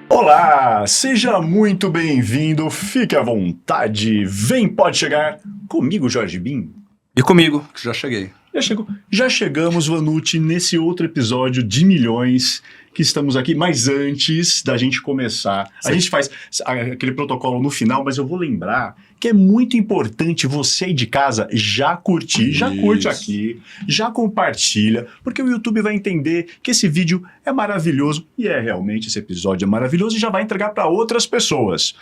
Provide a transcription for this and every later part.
Olá, seja muito bem-vindo, fique à vontade, pode chegar comigo, Jorge Bin. E comigo, que já cheguei. Já chegamos, Vanucci, nesse outro episódio de milhões que estamos aqui, mas antes da gente começar, a gente faz aquele protocolo no final, mas eu vou lembrar que é muito importante você aí de casa já curtir, já curte aqui, já compartilha, porque o YouTube vai entender que esse vídeo é maravilhoso, e realmente esse episódio é maravilhoso, e já vai entregar para outras pessoas.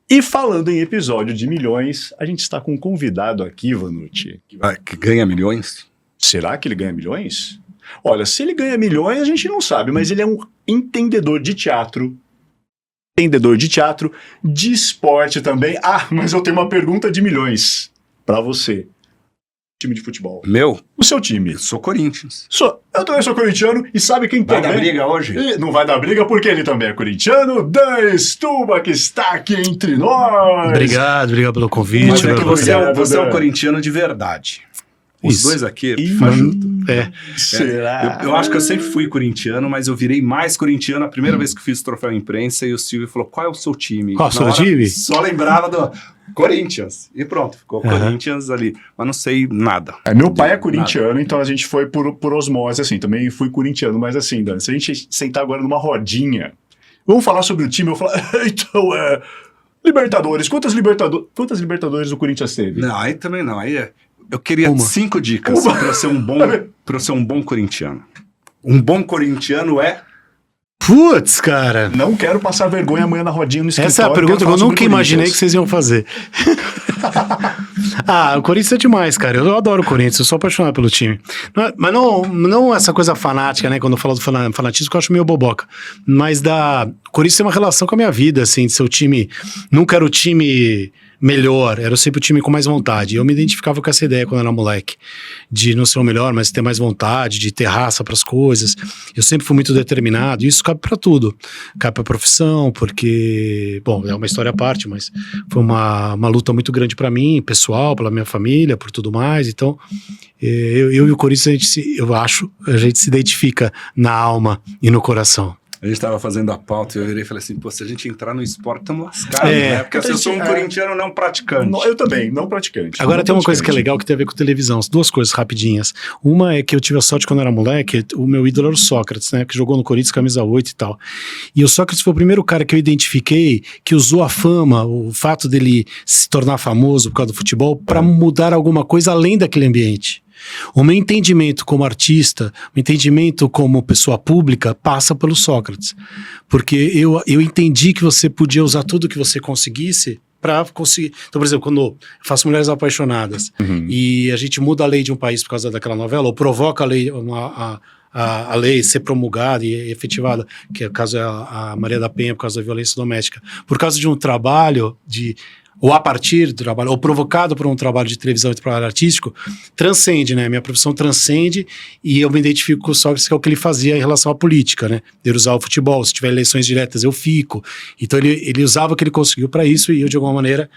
E falando em episódio de milhões, a gente está com um convidado aqui, Vanucci. Que ganha milhões? Será que ele ganha milhões? Olha, se ele ganha milhões, a gente não sabe, mas ele é um entendedor de teatro, de esporte também. Ah, mas eu tenho uma pergunta de milhões para você. Time de futebol. Meu? O seu time. Eu sou Corinthians. Eu também sou corintiano e sabe quem vai também... Vai dar briga hoje? Não vai dar briga porque ele também é corintiano. Dan Stuba, que está aqui entre nós. Obrigado pelo convite. Mas é que você é um corintiano de verdade. Os dois aqui, fajuto. Será? Eu acho que eu sempre fui corintiano, mas eu virei mais corintiano a primeira vez que fiz o troféu imprensa e o Silvio falou, qual é o seu time? Qual é o seu time? Só lembrava do Corinthians. E pronto, ficou Corinthians ali. Mas não sei nada. Meu pai é corintiano, então a gente foi por osmose, assim. Também fui corintiano, mas assim, Dan, se a gente sentar agora numa rodinha, vamos falar sobre o time, eu vou falar, então, Libertadores, quantas Libertadores o Corinthians teve? Não, aí também não, aí eu queria 5 dicas para ser um bom corintiano. Um bom corintiano é... Putz, cara. Não quero passar vergonha amanhã na rodinha no escritório. Essa é a pergunta que eu nunca imaginei que vocês iam fazer. O Corinthians é demais, cara. Eu adoro o Corinthians, eu sou apaixonado pelo time. Mas não essa coisa fanática, né? Quando eu falo do fanatismo, que eu acho meio boboca. Mas o Corinthians tem uma relação com a minha vida, assim, de ser o time... Nunca era o time... melhor, era sempre o time com mais vontade. Eu me identificava com essa ideia quando eu era moleque, de não ser o melhor, mas ter mais vontade, de ter raça para as coisas. Eu sempre fui muito determinado, e isso cabe para tudo. Cabe para a profissão, porque, bom, é uma história à parte, mas foi uma luta muito grande para mim, pessoal, pela minha família, por tudo mais. Então, eu e o Corinthians, a gente se identifica na alma e no coração. A gente estava fazendo a pauta e eu virei e falei assim, se a gente entrar no esporte, estamos lascados, né? Porque eu sou um corintiano não praticante. Eu também, não praticante. Agora tem uma coisa que é legal, que tem a ver com televisão, duas coisas rapidinhas. Uma é que eu tive a sorte quando eu era moleque, o meu ídolo era o Sócrates, né? Que jogou no Corinthians, camisa 8 e tal. E o Sócrates foi o primeiro cara que eu identifiquei que usou a fama, o fato dele se tornar famoso por causa do futebol, para mudar alguma coisa além daquele ambiente. O meu entendimento como artista, o entendimento como pessoa pública passa pelo Sócrates, porque eu entendi que você podia usar tudo que você conseguisse para conseguir. Então, por exemplo, quando eu faço Mulheres Apaixonadas e a gente muda a lei de um país por causa daquela novela, ou provoca a lei, a lei ser promulgada e efetivada, que é o caso a Maria da Penha por causa da violência doméstica, por causa de um trabalho ou a partir do trabalho, ou provocado por um trabalho de televisão e trabalho artístico, transcende, né? Minha profissão transcende e eu me identifico com o Sócrates, que é o que ele fazia em relação à política, né? Ele usava o futebol, se tiver eleições diretas eu fico. Então ele usava o que ele conseguiu para isso e eu, de alguma maneira,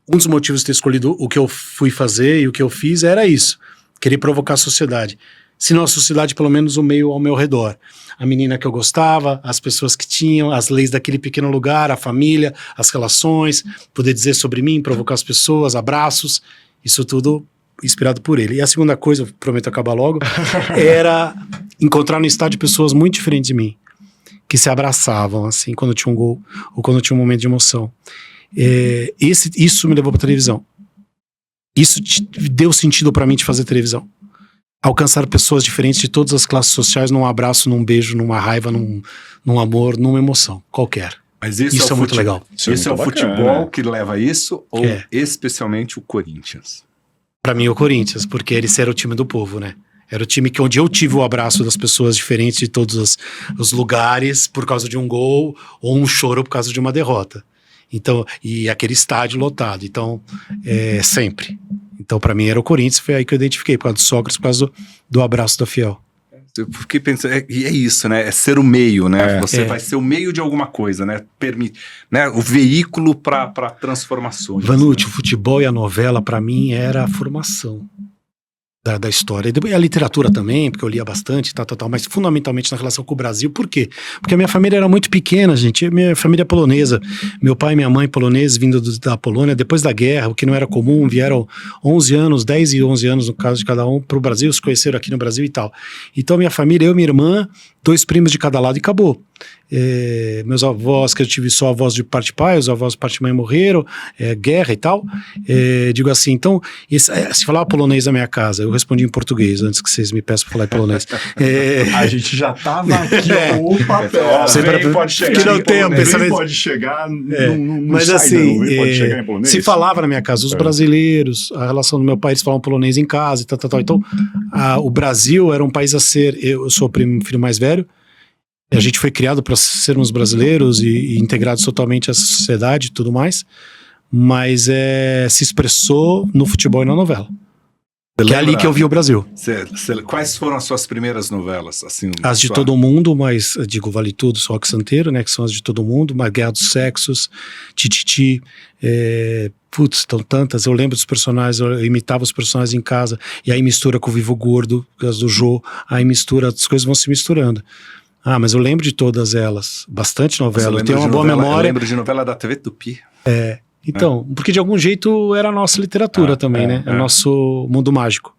um dos motivos de ter escolhido o que eu fui fazer e o que eu fiz era isso, querer provocar a sociedade. Se não a sociedade, pelo menos o meio ao meu redor. A menina que eu gostava, as pessoas que tinham, as leis daquele pequeno lugar, a família, as relações, poder dizer sobre mim, provocar as pessoas, abraços, isso tudo inspirado por ele. E a segunda coisa, eu prometo acabar logo, era encontrar no estádio pessoas muito diferentes de mim, que se abraçavam, assim, quando tinha um gol, ou quando tinha um momento de emoção. Isso me levou para televisão. Isso deu sentido para mim de fazer televisão. Alcançar pessoas diferentes de todas as classes sociais num abraço, num beijo, numa raiva, num amor, numa emoção, qualquer. Mas isso é muito legal. Isso é o futebol que leva a isso ou especialmente o Corinthians? Pra mim o Corinthians, porque esse era o time do povo, né? Era o time onde eu tive o abraço das pessoas diferentes de todos os lugares por causa de um gol ou um choro por causa de uma derrota. Então, e aquele estádio lotado. Então, sempre. Então, pra mim era o Corinthians, foi aí que eu identifiquei, por causa do Sócrates, por causa do abraço da Fiel. fiquei pensando, e é isso, né? É ser o meio, né? Você vai ser o meio de alguma coisa, né? Né? O veículo para transformações. Vanucci, né? o futebol e a novela, para mim, era a formação da história. E a literatura também, porque eu lia bastante, mas fundamentalmente na relação com o Brasil. Por quê? Porque a minha família era muito pequena, gente. Minha família é polonesa. Meu pai e minha mãe poloneses, vindo da Polônia, depois da guerra, o que não era comum, vieram 11 anos, 10 e 11 anos, no caso de cada um, para o Brasil, se conheceram aqui no Brasil e tal. Então, minha família, eu e minha irmã, 2 primos de cada lado e acabou. Meus avós, que eu tive só avós de parte de pai, os avós de parte de mãe morreram, guerra e tal. Digo assim, então, se falava polonês na minha casa, eu respondi em português, antes que vocês me peçam para falar em polonês. A gente já tava aqui, opa, pode chegar. Que não tem pensamento. Pode chegar, mas assim, pode chegar em polonês. se falava na minha casa, os brasileiros, a relação do meu pai, eles falavam polonês em casa e tal. Então, o Brasil era um país a ser, eu sou o filho mais velho, a gente foi criado para sermos brasileiros e integrados totalmente à sociedade e tudo mais, mas se expressou no futebol e na novela. Que é ali que eu vi o Brasil. Quais foram as suas primeiras novelas? Assim, as de todo mundo, mas digo, Vale Tudo, Rock Santeiro, né? Que são as de todo mundo, mas Guerra dos Sexos, Tititi, estão tantas. Eu lembro dos personagens, eu imitava os personagens em casa, e aí mistura com o Vivo Gordo, as do Jô, aí mistura, as coisas vão se misturando. Mas eu lembro de todas elas. Bastante novela. Eu tenho uma boa memória. Eu lembro de novela da TV Tupi. Então, porque de algum jeito era a nossa literatura também, né? É o nosso mundo mágico.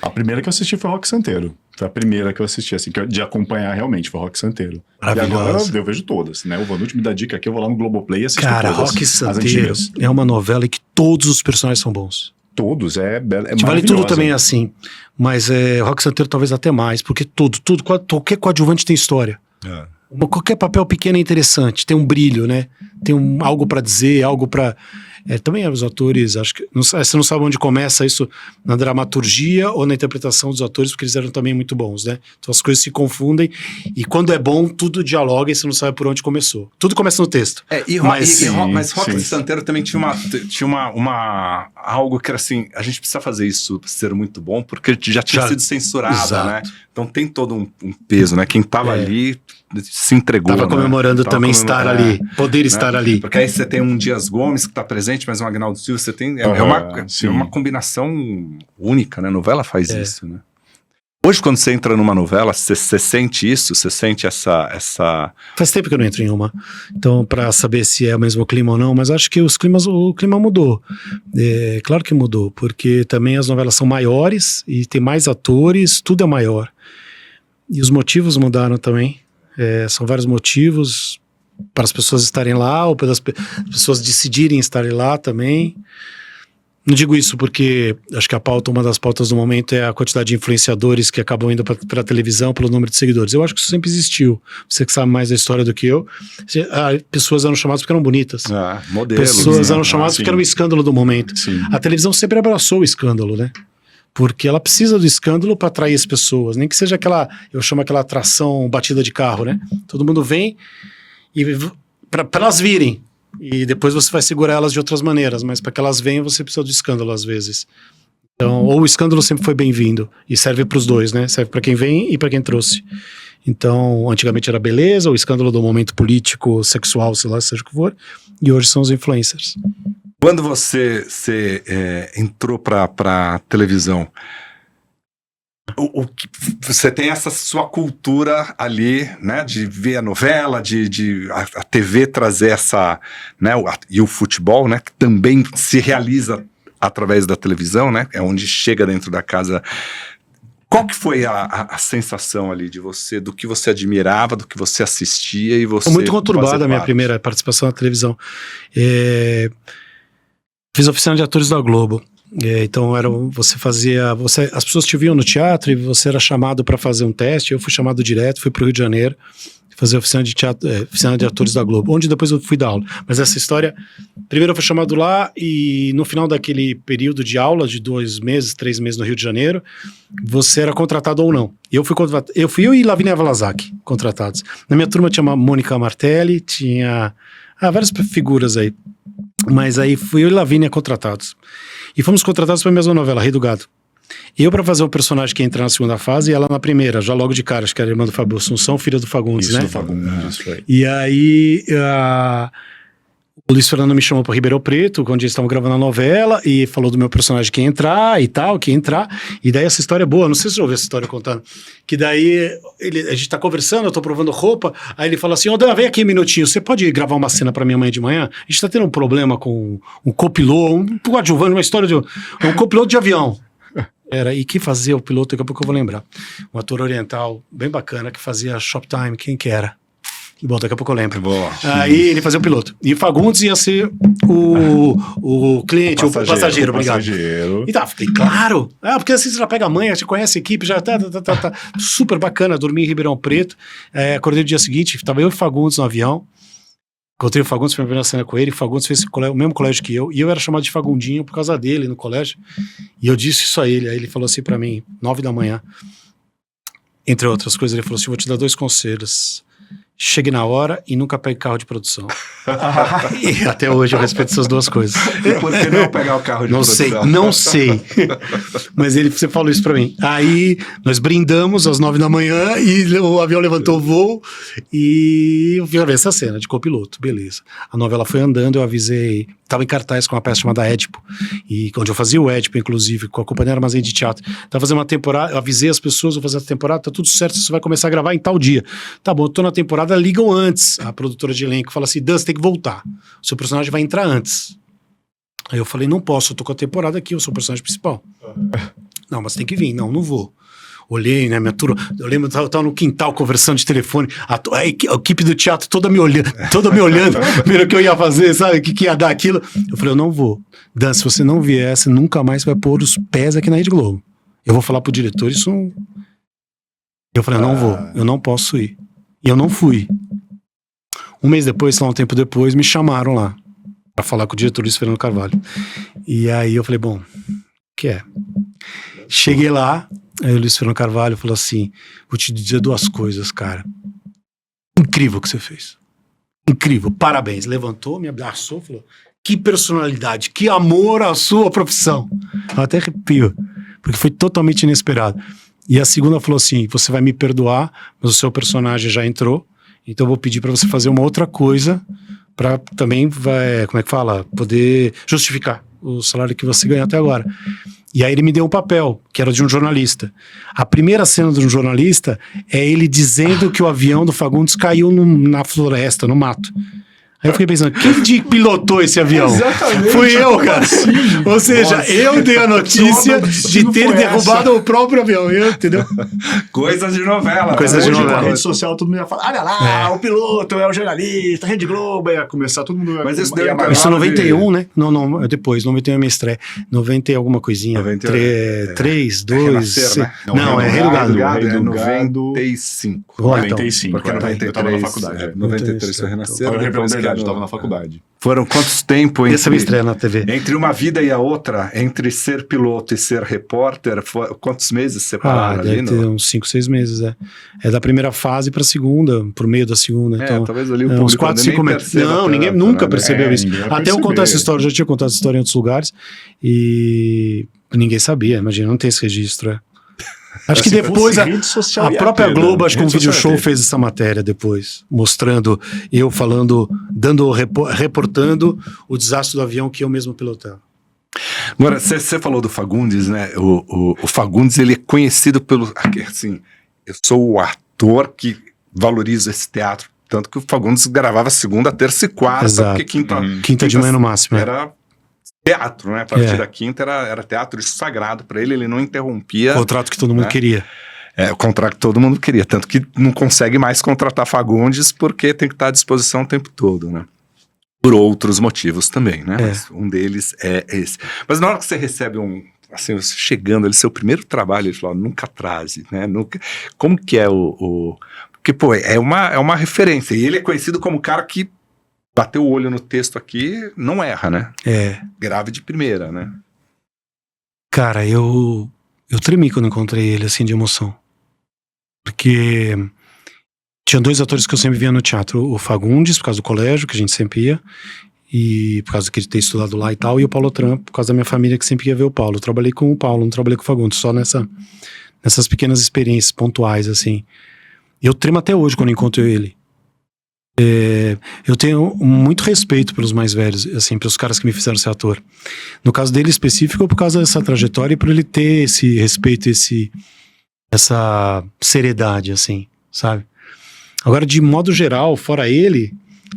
A primeira que eu assisti foi Rock Santeiro. Foi a primeira que eu assisti, assim, de acompanhar realmente, foi Rock Santeiro. E agora eu vejo todas, né? O Vanucci me dá dica aqui, eu vou lá no Globoplay e assisto todas. Cara, Rock Santeiro é uma novela em que todos os personagens são bons. Todos, Vale Tudo também é assim, mas Rock Santeiro talvez até mais, porque qualquer coadjuvante tem história. Qualquer papel pequeno é interessante, tem um brilho, né? Tem algo pra dizer, algo pra... também os atores, acho que... Você não sabe onde começa isso, na dramaturgia ou na interpretação dos atores, porque eles eram também muito bons, né? Então as coisas se confundem, e quando é bom, tudo dialoga e você não sabe por onde começou. Tudo começa no texto. Mas Rock Santeiro também tinha algo que era assim, a gente precisa fazer isso ser muito bom, porque já tinha sido censurada, né? Então tem todo um peso, né? Quem tava ali se entregou. Tava comemorando também estar ali, poder estar ali. Porque aí você tem um Dias Gomes que tá presente, mas um Agnaldo Silva, você tem... É uma combinação única, né? A novela faz isso, né? Hoje, quando você entra numa novela, você sente isso? Você sente essa... Faz tempo que eu não entro em uma. Então, para saber se é o mesmo clima ou não, mas acho que o clima mudou. Claro que mudou, porque também as novelas são maiores e tem mais atores, tudo é maior. E os motivos mudaram também. São vários motivos para as pessoas estarem lá ou para as pessoas decidirem estarem lá também. Não digo isso porque acho que uma das pautas do momento é a quantidade de influenciadores que acabam indo para a televisão pelo número de seguidores. Eu acho que isso sempre existiu. Você que sabe mais da história do que eu. Pessoas eram chamadas porque eram bonitas. Modelos. Pessoas eram chamadas porque era o escândalo do momento. Sim. A televisão sempre abraçou o escândalo, né? Porque ela precisa do escândalo para atrair as pessoas. Nem que seja eu chamo aquela atração batida de carro, né? Todo mundo vem para elas virem. E depois você vai segurar elas de outras maneiras, mas para que elas venham você precisa do escândalo às vezes. Então, ou o escândalo sempre foi bem-vindo e serve para os dois, né? Serve para quem vem e para quem trouxe. Então, antigamente era beleza, o escândalo do momento político, sexual, sei lá, seja o que for, e hoje são os influencers. Quando você entrou para televisão, você tem essa sua cultura ali, né, de ver a novela, a TV trazer essa, né, e o futebol, né, que também se realiza através da televisão, né, é onde chega dentro da casa. Qual que foi a sensação ali de você, do que você admirava, do que você assistia e você... Muito conturbada a minha primeira participação na televisão. Fiz a oficina de atores da Globo. Então as pessoas te viam no teatro e você era chamado para fazer um teste. Eu fui chamado direto, fui para o Rio de Janeiro fazer a oficina de atores da Globo, onde depois eu fui dar aula. Mas essa história, primeiro eu fui chamado lá e no final daquele período de aula de 2 meses, 3 meses no Rio de Janeiro, você era contratado ou não. Eu fui eu e Lavínia Valazak contratados. Na minha turma tinha uma Mônica Martelli, tinha várias figuras aí. Mas aí fui eu e Lavínia contratados. E fomos contratados para a mesma novela, Rei do Gado. Eu pra fazer o personagem que ia entrar na segunda fase e ela na primeira, já logo de cara, acho que era a irmã do Fábio Assunção, filha do Fagundes, Isso né? do Fagundes, foi. E aí, o Luiz Fernando me chamou para Ribeirão Preto, onde eles estavam gravando a novela, e falou do meu personagem que ia entrar e tal, que ia entrar. E daí essa história é boa, não sei se você já ouviu essa história contando. Que daí a gente tá conversando, eu tô provando roupa, aí ele fala assim: ô Dan, vem aqui um minutinho, você pode gravar uma cena pra minha mãe de manhã? A gente tá tendo um problema com um copiloto, um coadjuvante, uma história de um copiloto de avião. E que fazia o piloto, daqui a pouco eu vou lembrar. Um ator oriental bem bacana que fazia Shoptime, quem que era? Bom, daqui a pouco eu lembro. Boa. Aí ele fazia o piloto. E Fagundes ia ser o cliente, o passageiro, obrigado. E tá, falei, claro. Porque assim você já pega a mãe, você conhece a equipe, já tá. Super bacana, dormi em Ribeirão Preto. Acordei no dia seguinte, tava eu e Fagundes no avião. Encontrei o Fagundes, foi a primeira cena com ele. Fagundes fez o mesmo colégio que eu. E eu era chamado de Fagundinho por causa dele no colégio. E eu disse isso a ele. Aí ele falou assim pra mim, 9 da manhã. Entre outras coisas, ele falou assim: vou te dar 2 conselhos. Chegue na hora e nunca pegue carro de produção. E até hoje eu respeito essas 2 coisas. Por que não pegar o carro de produção? Não sei. Mas você falou isso pra mim. Aí nós brindamos às 9 da manhã e o avião levantou o voo e eu vi essa cena de copiloto, beleza. A novela foi andando, eu avisei, tava em cartaz com uma peça chamada Édipo, e onde eu fazia o Édipo, inclusive, com a Companhia Armazém de Teatro. Tava fazendo uma temporada, eu avisei as pessoas, vou fazer essa temporada, tá tudo certo, você vai começar a gravar em tal dia. Tá bom, eu tô na temporada, ligam antes. A produtora de elenco fala assim: Dan, você tem que voltar. O seu personagem vai entrar antes. Aí eu falei: não posso, eu tô com a temporada aqui, eu sou o personagem principal. Não, mas tem que vir. Não vou. Olhei, né, minha turma, eu lembro, eu tava no quintal conversando de telefone, a equipe do teatro toda me olhando, vendo o que eu ia fazer, sabe, o que ia dar aquilo. Eu falei: eu não vou. Dan, se você não vier, você nunca mais vai pôr os pés aqui na Rede Globo. Eu vou falar pro diretor, isso não... Eu falei: eu não vou, eu não posso ir. E eu não fui. Um mês depois, lá um tempo depois, me chamaram lá pra falar com o diretor Luiz Fernando Carvalho. E aí eu falei: bom, que é? Cheguei lá, aí o Luiz Fernando Carvalho falou assim: vou te dizer 2 coisas, cara. Incrível o que você fez. Incrível, parabéns. Levantou, me abraçou, falou: que personalidade, que amor à sua profissão. Eu até arrepio, porque foi totalmente inesperado. E a segunda falou assim: você vai me perdoar, mas o seu personagem já entrou, então eu vou pedir pra você fazer uma outra coisa pra também, como é que fala? Poder justificar o salário que você ganhou até agora. E aí ele me deu um papel, que era de um jornalista. A primeira cena de um jornalista é ele dizendo que o avião do Fagundes caiu na floresta, no mato. Aí eu fiquei pensando: quem pilotou esse avião? Exatamente. Fui eu, cara. Assim? Ou seja, Nossa. eu dei a notícia de ter foi derrubado o próprio avião, entendeu? Coisas de novela. Coisas de Hoje, novela. na rede social, todo mundo ia falar: olha lá, o piloto é o jornalista, Rede Globo, ia começar, todo mundo Mas isso ia deu amarrar. Isso em 91, né? Não, depois, 91 é minha estreia. 90 e alguma coisinha. 3, 2... Renascer, né? Não, é Rei do Gado. Rei do É Gado. 95. Ó, então. 95, Porque eu 93, tava na faculdade. 93 foi Renascer. Eu depois que eu tava na faculdade. Foram quantos tempos Essa é a minha estreia na TV. entre uma vida e a outra, entre ser piloto e ser repórter, quantos meses separaram ali? Deve ter uns 5, 6 meses, É da primeira fase pra segunda, pro meio da segunda. Então, talvez ali o uns público 4, nem 5 meses. perceba Não, tanto, ninguém né? nunca percebeu isso. ninguém vai Até eu perceber. contar essa história, eu já tinha contado essa história em outros lugares e ninguém sabia, imagina, não tem esse registro. Acho que Se depois fosse rede social, a ia própria ter, Globo, né? acho que um Rede vídeo social show ia ter. fez essa matéria depois, mostrando eu falando, reportando o desastre do avião que eu mesmo pilotava. Agora, você falou do Fagundes, né? O Fagundes, ele é conhecido pelo... Assim, eu sou o ator que valoriza esse teatro. Tanto que o Fagundes gravava segunda, terça e quarta. Exato. Porque Quinta de manhã no máximo. Era teatro, né? A partir da quinta era teatro sagrado para ele. Ele não interrompia. Contrato que todo mundo né? queria. O contrato que todo mundo queria. Tanto que não consegue mais contratar Fagundes porque tem que estar à disposição o tempo todo, né? Por outros motivos também, né? Mas um deles é esse. Mas na hora que você recebe assim, você chegando ali, seu primeiro trabalho, ele falou: nunca atrase, né? Nunca... Como que é Porque, pô, é uma referência. E ele é conhecido como o cara que bateu o olho no texto aqui, não erra, né? Grave de primeira, né? Cara, eu tremi quando encontrei ele, assim, de emoção. Porque tinha 2 atores que eu sempre via no teatro. O Fagundes, por causa do colégio, que a gente sempre ia. e por causa de ter estudado lá e tal, e o Paulo Otran, por causa da minha família que sempre ia ver o Paulo. Eu trabalhei com o Paulo, não trabalhei com o Fagundes, só nessas pequenas experiências pontuais, assim. Eu tremo até hoje quando encontro ele. Eu tenho muito respeito pelos mais velhos, assim, pelos caras que me fizeram ser ator. No caso dele específico, por causa dessa trajetória e por ele ter esse respeito, essa seriedade, assim, sabe? Agora, de modo geral, fora ele,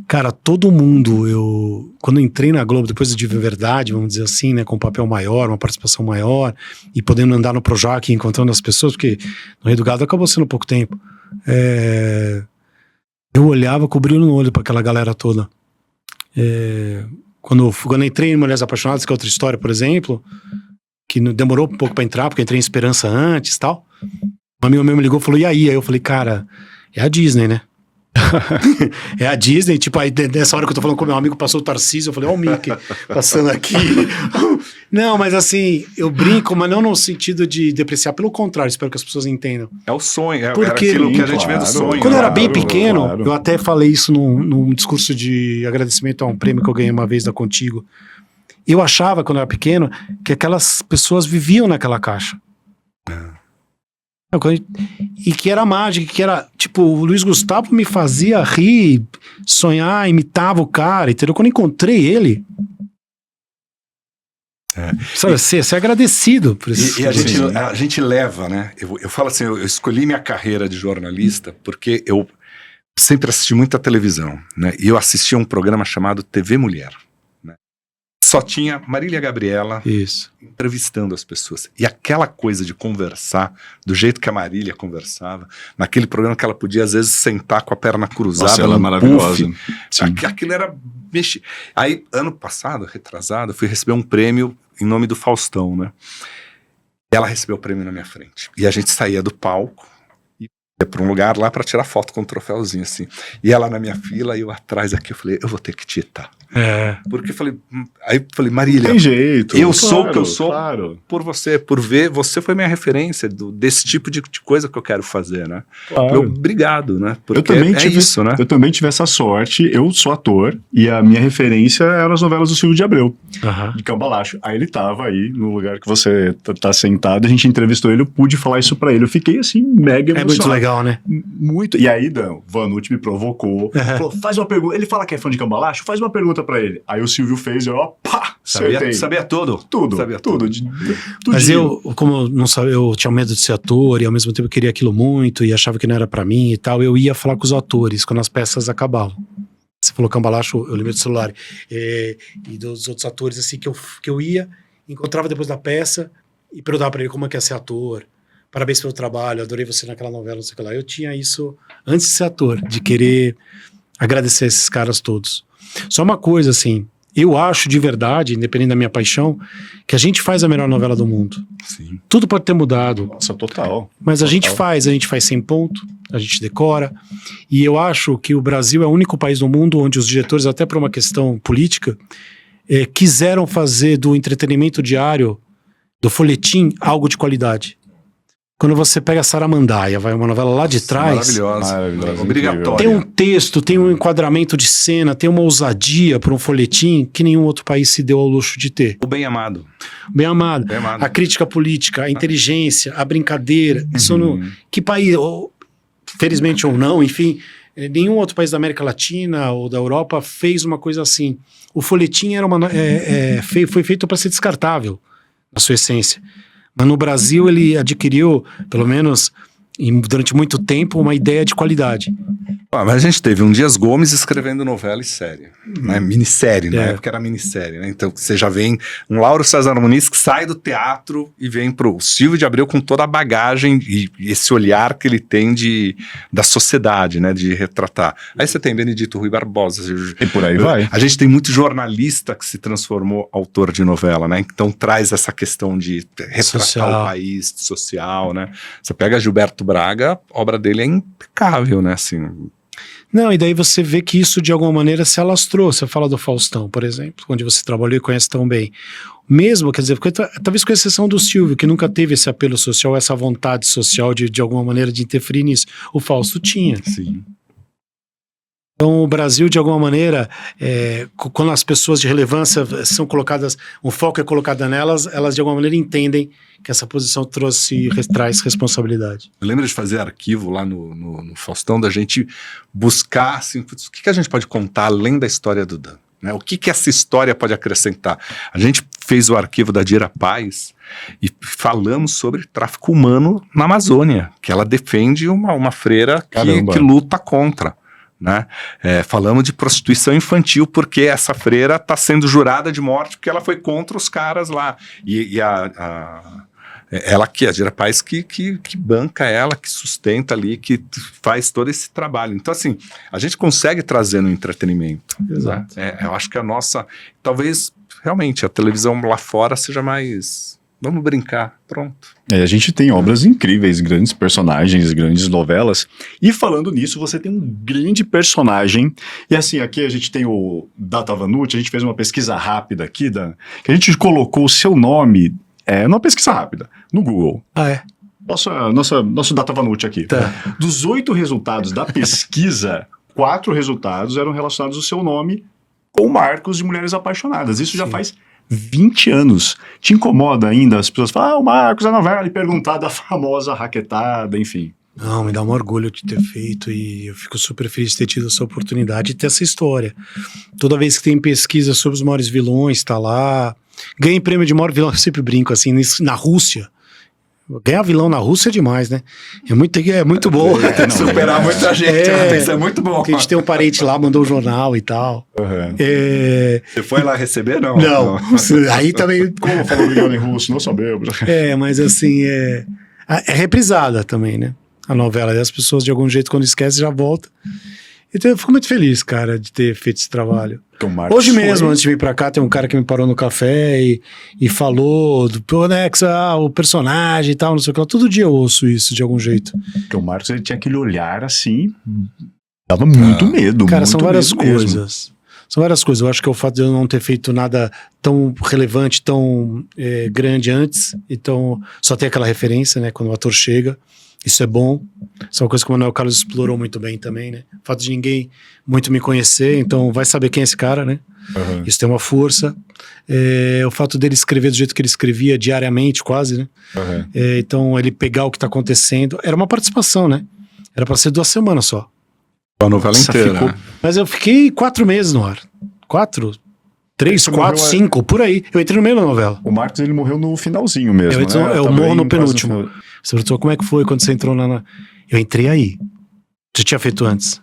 cara, todo mundo, quando eu entrei na Globo, depois de verdade, vamos dizer assim, né, com um papel maior, uma participação maior, e podendo andar no Projac, encontrando as pessoas, porque no Rei do Gado acabou sendo pouco tempo. Eu olhava com o brilho no olho para aquela galera toda. Quando eu entrei em Mulheres Apaixonadas, que é outra história, por exemplo, que demorou um pouco para entrar, porque eu entrei em Esperança antes e tal, um amigo meu me ligou e falou, e aí? Aí eu falei, cara, é a Disney, né? É a Disney, tipo, aí nessa hora que eu tô falando com meu amigo, passou o Tarcísio, eu falei, ó o Mickey passando aqui. Não, mas assim, eu brinco, mas não no sentido de depreciar, pelo contrário, espero que as pessoas entendam. É o sonho, era Porque, aquilo que a gente vê do sonho. Quando eu era bem Claro, pequeno, claro. eu até falei isso num discurso de agradecimento a um prêmio que eu ganhei uma vez da Contigo. Eu achava, quando eu era pequeno, que aquelas pessoas viviam naquela caixa. E que era mágica, que era, tipo, o Luiz Gustavo me fazia rir, sonhar, imitava o cara, entendeu? Quando eu encontrei ele, sabe, ser agradecido por isso. E a gente leva, né? Eu falo assim, eu escolhi minha carreira de jornalista porque eu sempre assisti muita televisão, né? E eu assistia um programa chamado TV Mulher, né? Só tinha Marília Gabriela Isso. entrevistando as pessoas. E aquela coisa de conversar, do jeito que a Marília conversava, naquele programa que ela podia, às vezes, sentar com a perna cruzada. Nossa, ela é maravilhosa. Aquilo era... Aí, ano passado, retrasado, eu fui receber um prêmio em nome do Faustão, né? Ela recebeu o prêmio na minha frente. E a gente saía do palco e ia para um lugar lá para tirar foto com um troféuzinho, assim. E ela na minha fila, e eu atrás aqui, eu falei, eu vou ter que tietar. Porque eu falei, Marília, Tem jeito. eu sou o que eu sou claro. por você, por ver, você foi minha referência desse tipo de coisa que eu quero fazer, né? Claro. Obrigado, né? Porque Eu também tive isso, né? Eu também tive essa sorte. Eu sou ator e a minha referência eram as novelas do Silvio de Abreu, de Cambalacho. Aí ele tava aí no lugar que você tá sentado, a gente entrevistou ele, eu pude falar isso pra ele. Eu fiquei assim, mega emocionado. É muito legal, né? Muito. E aí, Dan, Vanucci me provocou. Falou, faz uma pergunta. Ele fala que é fã de Cambalacho? Faz uma pergunta pra ele. Aí o Silvio fez, eu, acertei. Sabia tudo. Tudo. Mas eu, como não sabia, eu tinha medo de ser ator e ao mesmo tempo eu queria aquilo muito e achava que não era pra mim e tal, eu ia falar com os atores quando as peças acabavam. Você falou Cambalacho, eu lembrei do celular. E dos outros atores, assim, que eu ia, encontrava depois da peça e perguntava pra ele como é que é ser ator. Parabéns pelo trabalho, adorei você naquela novela, não sei o que lá. Eu tinha isso antes de ser ator, de querer agradecer esses caras todos. Só uma coisa, assim, eu acho de verdade, independente da minha paixão, que a gente faz a melhor novela do mundo. Sim. Tudo pode ter mudado. Nossa, total. Mas a gente faz 100 ponto, a gente decora. E eu acho que o Brasil é o único país do mundo onde os diretores, até por uma questão política, quiseram fazer do entretenimento diário, do folhetim, algo de qualidade. Quando você pega Saramandaia, vai uma novela lá de trás. Maravilhosa. Obrigatória. Tem um texto, tem um enquadramento de cena, tem uma ousadia para um folhetim que nenhum outro país se deu ao luxo de ter. O Bem Amado. Bem amado. Bem amado. A crítica política, a inteligência, a brincadeira. Isso que país, felizmente ou não, enfim, nenhum outro país da América Latina ou da Europa fez uma coisa assim. O folhetim era foi feito para ser descartável, na sua essência. Mas no Brasil ele adquiriu, pelo menos durante muito tempo, uma ideia de qualidade. Mas a gente teve um Dias Gomes escrevendo novela e série, né? Minissérie, na época era minissérie, né? Então você já vem um Lauro César Muniz que sai do teatro e vem pro Silvio de Abreu com toda a bagagem e esse olhar que ele tem da sociedade, né? De retratar. Aí você tem Benedito Rui Barbosa. E por aí vai. A gente tem muito jornalista que se transformou autor de novela, né? Então traz essa questão de retratar o país, social, né? Você pega Gilberto Braga, a obra dele é impecável, né? Assim... Não, e daí você vê que isso de alguma maneira se alastrou. Você fala do Faustão, por exemplo, onde você trabalhou e conhece tão bem. Mesmo, quer dizer, porque, talvez com exceção do Silvio, que nunca teve esse apelo social, essa vontade social de alguma maneira de interferir nisso. O Fausto tinha. Sim. Então, o Brasil, de alguma maneira, quando as pessoas de relevância são colocadas, o foco é colocado nelas, elas de alguma maneira entendem que essa posição traz responsabilidade. Eu lembro de fazer arquivo lá no Faustão, da gente buscar, assim, o que a gente pode contar além da história do Dan? Né? O que essa história pode acrescentar? A gente fez o arquivo da Dira Paz e falamos sobre tráfico humano na Amazônia, que ela defende uma freira que luta contra. Né? Falamos de prostituição infantil porque essa freira está sendo jurada de morte porque ela foi contra os caras lá e ela aqui, a Dira Paz que banca ela, que sustenta ali, que faz todo esse trabalho. Então assim, a gente consegue trazer no entretenimento. Exato. Né? Eu acho que a nossa, talvez realmente a televisão lá fora seja mais, vamos brincar, pronto. A gente tem obras incríveis, grandes personagens, grandes novelas. E falando nisso, você tem um grande personagem. E assim, aqui a gente tem o Data Vanucci, a gente fez uma pesquisa rápida aqui, Dan, que a gente colocou o seu nome numa pesquisa rápida, no Google. Ah, é? Nosso Data Vanucci aqui. Tá. Dos 8 resultados da pesquisa, 4 resultados eram relacionados ao seu nome com marcos de Mulheres Apaixonadas. Isso já faz 20 anos. Te incomoda ainda as pessoas falam, o Marcos, a novela, e perguntar da famosa raquetada, enfim. Não, me dá um orgulho de ter feito e eu fico super feliz de ter tido essa oportunidade e ter essa história. Toda vez que tem pesquisa sobre os maiores vilões, tá lá. Ganhei prêmio de maior vilão, eu sempre brinco assim, na Rússia. Ganhar vilão na Rússia é demais, né? É muito bom. Superar muita gente, isso é muito bom. Porque a gente tem um parente lá, mandou um jornal e tal. Uhum. Você foi lá receber, não? Não. Aí também... Como falou o em russo, não sabemos. Mas assim, é reprisada também, né? A novela. E as pessoas, de algum jeito, quando esquecem, já volta. Então eu fico muito feliz, cara, de ter feito esse trabalho. Hoje mesmo, antes de vir pra cá, tem um cara que me parou no café e falou do Nex, o personagem e tal, não sei o que lá. Todo dia eu ouço isso, de algum jeito. Porque o Marcos, ele tinha aquele olhar assim, dava muito medo. Cara, muito são várias medo coisas. Mesmo. São várias coisas. Eu acho que é o fato de eu não ter feito nada tão relevante, tão grande antes, então só tem aquela referência, né, quando o ator chega. Isso é bom. Isso é uma coisa que o Manuel Carlos explorou muito bem também, né? O fato de ninguém muito me conhecer, então vai saber quem é esse cara, né? Uhum. Isso tem uma força. O fato dele escrever do jeito que ele escrevia, diariamente quase, né? Uhum. Então ele pegar o que tá acontecendo. Era uma participação, né? Era pra ser 2 semanas só. A novela inteira. Mas eu fiquei 4 meses no ar. 4? 3, 4, 5, por aí. Eu entrei no meio da novela. O Marcos, ele morreu no finalzinho mesmo, Eu morro no penúltimo. Você perguntou como é que foi quando você entrou na... Eu entrei aí. Você tinha feito antes.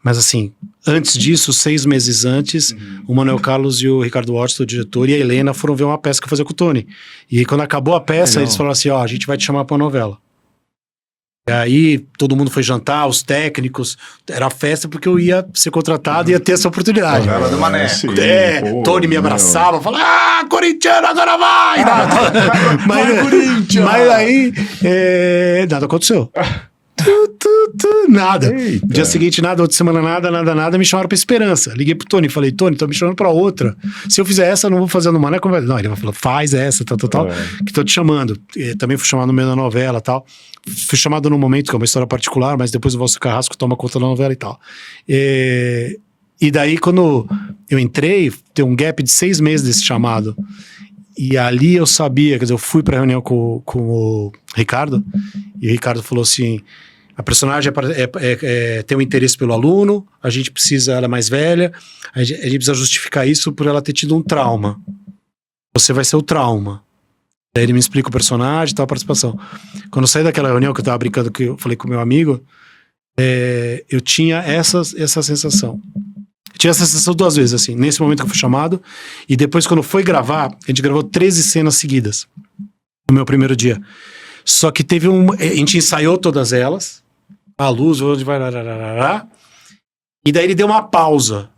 Mas assim, antes disso, 6 meses antes, o Manuel Carlos e o Ricardo Washington, o diretor, e a Helena foram ver uma peça que eu fazia com o Tony. E aí, quando acabou a peça, eles falaram assim, a gente vai te chamar pra novela. E aí, todo mundo foi jantar, os técnicos, era festa porque eu ia ser contratado e ia ter essa oportunidade. Novela do Mané. Tony me abraçava, falava, corintiano, agora vai! Mas aí, nada aconteceu. Nada. Eita. Dia seguinte, nada, outra semana, nada, me chamaram pra Esperança. Liguei pro Tony, falei, Tony, tô me chamando pra outra. Se eu fizer essa, eu não vou fazer no Mané. Não, ele falou, faz essa, tal, que tô te chamando. Também fui chamado no meio da novela e tal. Fui chamado num momento, que é uma história particular, mas depois o Valso Carrasco toma conta da novela e tal. E daí, quando eu entrei, tem um gap de 6 meses desse chamado. E ali eu sabia, quer dizer, eu fui pra reunião com o Ricardo, e o Ricardo falou assim, a personagem tem um interesse pelo aluno, ela é mais velha, a gente precisa justificar isso por ela ter tido um trauma. Você vai ser o trauma. Daí ele me explica o personagem e tal, a participação. Quando eu saí daquela reunião que eu tava brincando, que eu falei com o meu amigo, eu tinha essa sensação. Tinha essa sensação 2 vezes, assim, nesse momento que eu fui chamado, e depois quando foi gravar, a gente gravou 13 cenas seguidas, no meu primeiro dia. Só que a gente ensaiou todas elas, a luz, onde vai, e daí ele deu uma pausa.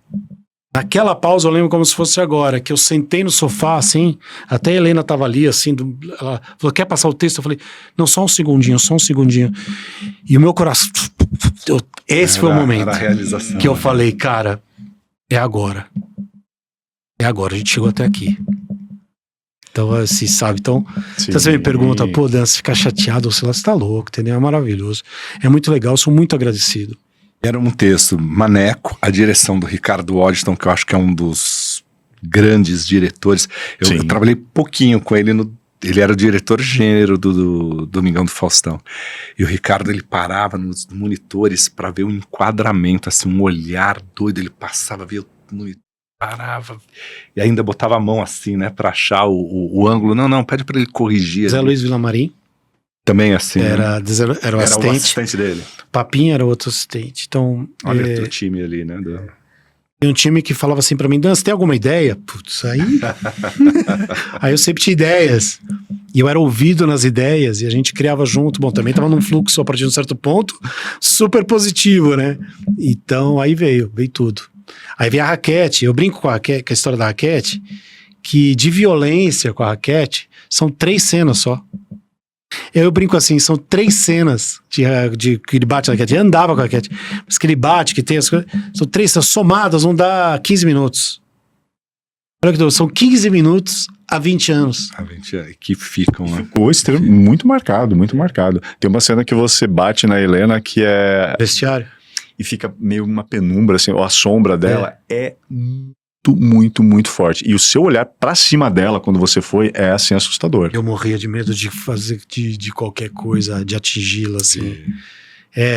Naquela pausa eu lembro como se fosse agora, que eu sentei no sofá, assim, até a Helena tava ali, assim, ela falou, quer passar o texto? Eu falei, não, só um segundinho. E o meu coração, esse foi o momento a realização, que eu falei, cara, é agora, a gente chegou até aqui. Então, assim, sabe? Então você me pergunta, Dan, você fica chateado, ou sei lá, você tá louco, entendeu? É maravilhoso. É muito legal, sou muito agradecido. Era um texto, Maneco, a direção do Ricardo Waddington, que eu acho que é um dos grandes diretores. Eu trabalhei pouquinho com ele, ele era o diretor gênero do Domingão do Faustão. E o Ricardo, ele parava nos monitores para ver o enquadramento, assim, um olhar doido, ele passava, via o monitor, parava, e ainda botava a mão assim, né, para achar o ângulo. Não, pede para ele corrigir. Zé Luiz Villamarim. Também assim, era o o assistente dele. Papinho era outro assistente. Então, olha outro time ali, né? Tem um time que falava assim pra mim, Dan, você tem alguma ideia? Putz, aí... aí eu sempre tinha ideias. E eu era ouvido nas ideias e a gente criava junto. Bom, também tava num fluxo a partir de um certo ponto super positivo, né? Então, aí veio tudo. Aí veio a raquete. Eu brinco com a história da raquete, que de violência com a raquete, são 3 cenas só. Eu brinco assim, são 3 cenas de que ele bate na raquete. Ele andava com a raquete, mas que ele bate, que tem as coisas. São 3 cenas somadas, vão dar 15 minutos. Olha que deu, são 15 minutos há 20 anos. Há 20 anos, que ficam, né? Ficou muito marcado, muito marcado. Tem uma cena que você bate na Helena que é... Vestiário. E fica meio uma penumbra, assim, ou a sombra dela é muito forte. E o seu olhar pra cima dela, quando você foi, é assim, assustador. Eu morria de medo de fazer de qualquer coisa, de atingi-la, assim.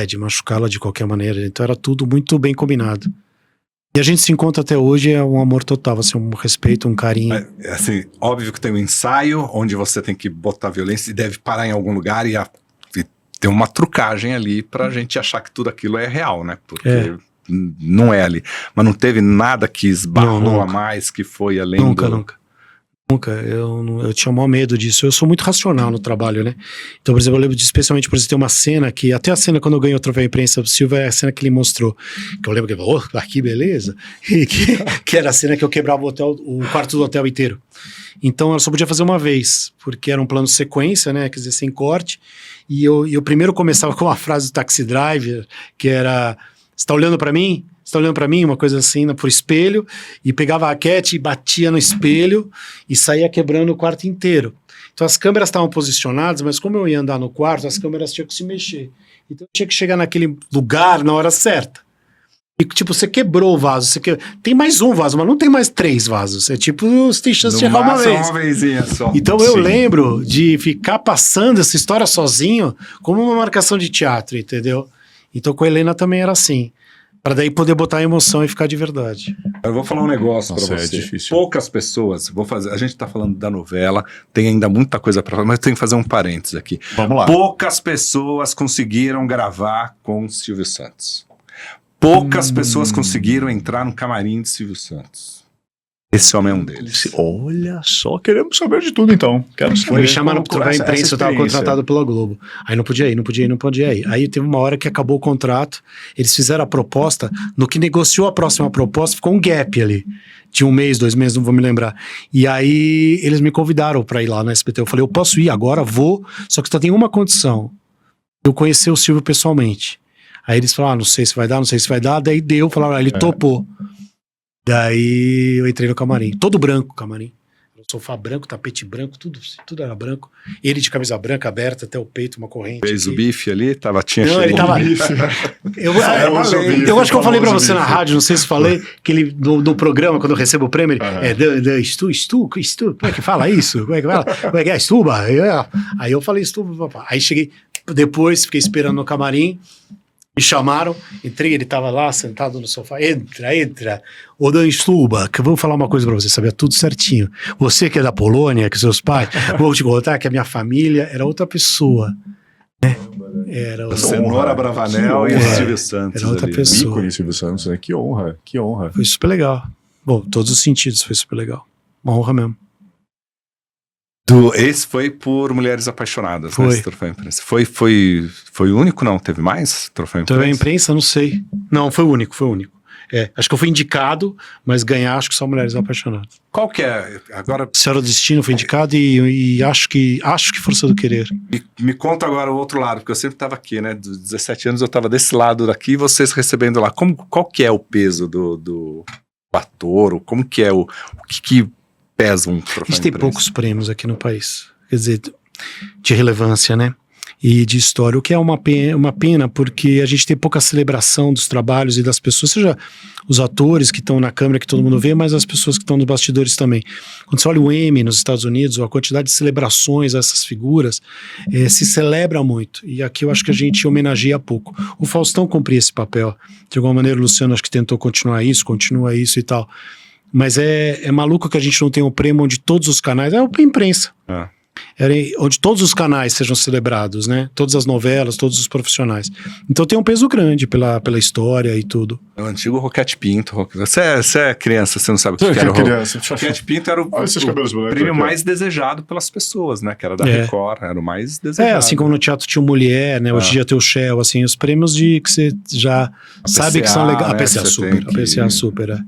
De machucá-la de qualquer maneira. Então era tudo muito bem combinado. E a gente se encontra até hoje, é um amor total, assim, um respeito, um carinho. Assim, óbvio que tem um ensaio, onde você tem que botar violência e deve parar em algum lugar e ter uma trucagem ali pra gente achar que tudo aquilo é real, né? Porque... não é ali, mas não teve nada que esbarrou a mais, que foi além Nunca, eu tinha o maior medo disso. Eu sou muito racional no trabalho, né? Então, por exemplo, eu lembro especialmente, por exemplo, tem uma cena que, até a cena quando eu ganhei o troféu imprensa do Silva, é a cena que ele mostrou, que eu lembro que ele falou, que beleza, e que era a cena que eu quebrava o quarto do hotel inteiro. Então eu só podia fazer uma vez, porque era um plano sequência, né, quer dizer, sem corte, e eu primeiro começava com uma frase do Taxi Driver, que era... Você tá olhando pra mim? Você tá olhando pra mim? Uma coisa assim, pro espelho, e pegava a raquete e batia no espelho e saía quebrando o quarto inteiro. Então as câmeras estavam posicionadas, mas como eu ia andar no quarto, as câmeras tinham que se mexer. Então eu tinha que chegar naquele lugar na hora certa. E tipo, você quebrou o vaso, tem mais um vaso, mas não tem mais 3 vasos. É tipo, você tem chance de errar uma vez. Uma vezinha só. Então eu lembro de ficar passando essa história sozinho como uma marcação de teatro, entendeu? Então com a Helena também era assim, para daí poder botar a emoção e ficar de verdade. Eu vou falar um negócio para você. Difícil. Poucas pessoas, a gente tá falando da novela, tem ainda muita coisa para falar, mas eu tenho que fazer um parênteses aqui. Vamos lá. Poucas pessoas conseguiram gravar com o Silvio Santos. Poucas pessoas conseguiram entrar no camarim de Silvio Santos. Esse homem é um deles. Olha só, queremos saber de tudo então. Quero saber. Me chamaram para a imprensa, eu estava contratado pela Globo. Aí não podia ir. Aí teve uma hora que acabou o contrato, eles fizeram a proposta, no que negociou a próxima proposta, ficou um gap ali. De 1 mês, 2 meses, não vou me lembrar. E aí eles me convidaram para ir lá no SBT. Eu falei, eu posso ir agora, vou, só que só tem uma condição. Eu conhecer o Silvio pessoalmente. Aí eles falaram, não sei se vai dar, daí deu, falaram, ele topou. Daí eu entrei no camarim, todo branco o camarim. Sofá branco, tapete branco, tudo era branco. Ele de camisa branca aberta até o peito, uma corrente. Fez o bife ali? Não, ele tava... eu acho que eu falei pra você na rádio, não sei se falei, que ele, no programa, quando eu recebo o prêmio, como é que fala isso? Como é que fala? Como é que é? Estuba? Aí eu falei estuba, papai. Aí cheguei, depois fiquei esperando no camarim, me chamaram, entrei, ele tava lá sentado no sofá, entra, ô Dan Stuba, que eu vou falar uma coisa pra você, sabia tudo certinho. Você que é da Polônia, que seus pais, vou te contar que a minha família era outra pessoa, né? Era o Cenoura Bravanel e o Silvio Santos. Era outra pessoa. Ícone Silvio Santos, né? Que honra. Foi super legal. Bom, todos os sentidos, foi super legal. Uma honra mesmo. Esse foi por Mulheres Apaixonadas, foi. Né? Esse troféu imprensa. Foi o único, não? Teve mais troféu imprensa? Troféu imprensa, não sei. Não, foi o único. Acho que eu fui indicado, mas ganhar acho que só Mulheres Apaixonadas. Qual que é? Agora... Senhora do Destino foi indicado e acho que Força do Querer. Me conta agora o outro lado, porque eu sempre estava aqui, né? Dos 17 anos eu estava desse lado daqui e vocês recebendo lá. Qual que é o peso do ator? Como que é o que pesa um troféu? A gente tem poucos prêmios aqui no país, quer dizer, de relevância, né? e de história, o que é uma pena, porque a gente tem pouca celebração dos trabalhos e das pessoas, seja os atores que estão na câmera, que todo mundo vê, mas as pessoas que estão nos bastidores também. Quando você olha o Emmy nos Estados Unidos, ou a quantidade de celebrações a essas figuras, se celebra muito, e aqui eu acho que a gente homenageia pouco. O Faustão cumpria esse papel, de alguma maneira o Luciano acho que tentou continua isso e tal, mas é maluco que a gente não tenha um prêmio onde todos os canais, é a imprensa, onde todos os canais sejam celebrados, né? Todas as novelas, todos os profissionais. Então tem um peso grande pela história e tudo. É o antigo Roquete Pinto. Você é criança, você não sabe o que era o Roquete Pinto. Era o prêmio mais desejado pelas pessoas, né? Que era da Record, era o mais desejado. Assim como no teatro tinha Mulher, né? Hoje em dia tem o Shell, assim, os prêmios que você já sabe que são legais. Né? A PCA Super, a PCA Super,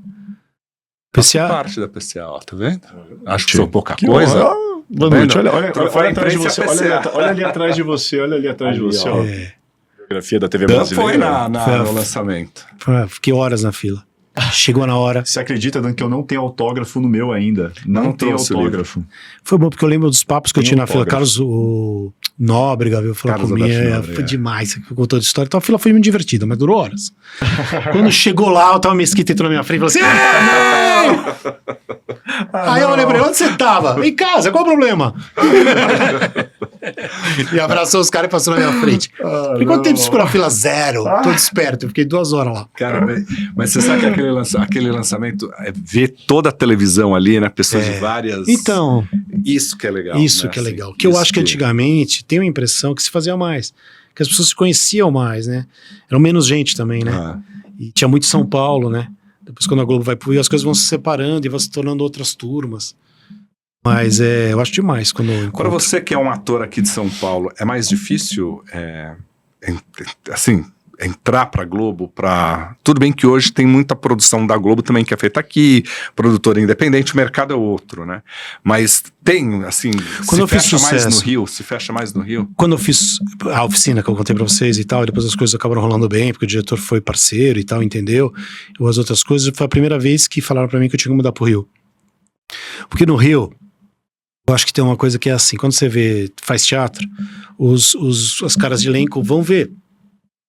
PCA parte da PCA, tá vendo? Acho que sou pouca coisa. Boa noite, olha atrás de você, olha ali atrás de você, ó. Biografia da TV brasileira. Foi no lançamento. Fiquei horas na fila. Chegou na hora. Você acredita, Dan, que eu não tenho autógrafo no meu ainda? Não tenho autógrafo. Foi bom, porque eu lembro dos papos que eu tinha na fila. Carlos Nóbrega veio falar comigo. Foi demais. Você contou de história. Então a fila foi muito divertida, mas durou horas. Quando chegou lá, eu tava Mesquita entrou na minha frente e falou assim: aí eu lembrei, onde você tava? Em casa, qual o problema? E abraçou os caras e passou na minha frente. E quanto tempo você ficou na fila? 0. Todo esperto, eu fiquei 2 horas lá. Cara, mas você sabe que aquele lançamento é ver toda a televisão ali, né? Pessoas de várias. Então. Isso que é legal. Isso, né? Que é legal. Que eu acho que antigamente tem uma impressão que se fazia mais. Que as pessoas se conheciam mais, né? Era menos gente também, né? E tinha muito São Paulo, né? Depois quando a Globo vai pro Rio, as coisas vão se separando e vão se tornando outras turmas. Mas eu acho demais quando eu encontro. Para você que é um ator aqui de São Paulo, é mais difícil, assim, entrar pra Globo, tudo bem que hoje tem muita produção da Globo também que é feita aqui, produtora independente, o mercado é outro, né? Mas tem, assim, quando eu fiz sucesso, se fecha mais no Rio. Quando eu fiz a oficina que eu contei pra vocês e tal, e depois as coisas acabaram rolando bem, porque o diretor foi parceiro e tal, entendeu? E as outras coisas, foi a primeira vez que falaram pra mim que eu tinha que mudar pro Rio. Porque no Rio, eu acho que tem uma coisa que é assim, quando você faz teatro, os caras de elenco vão ver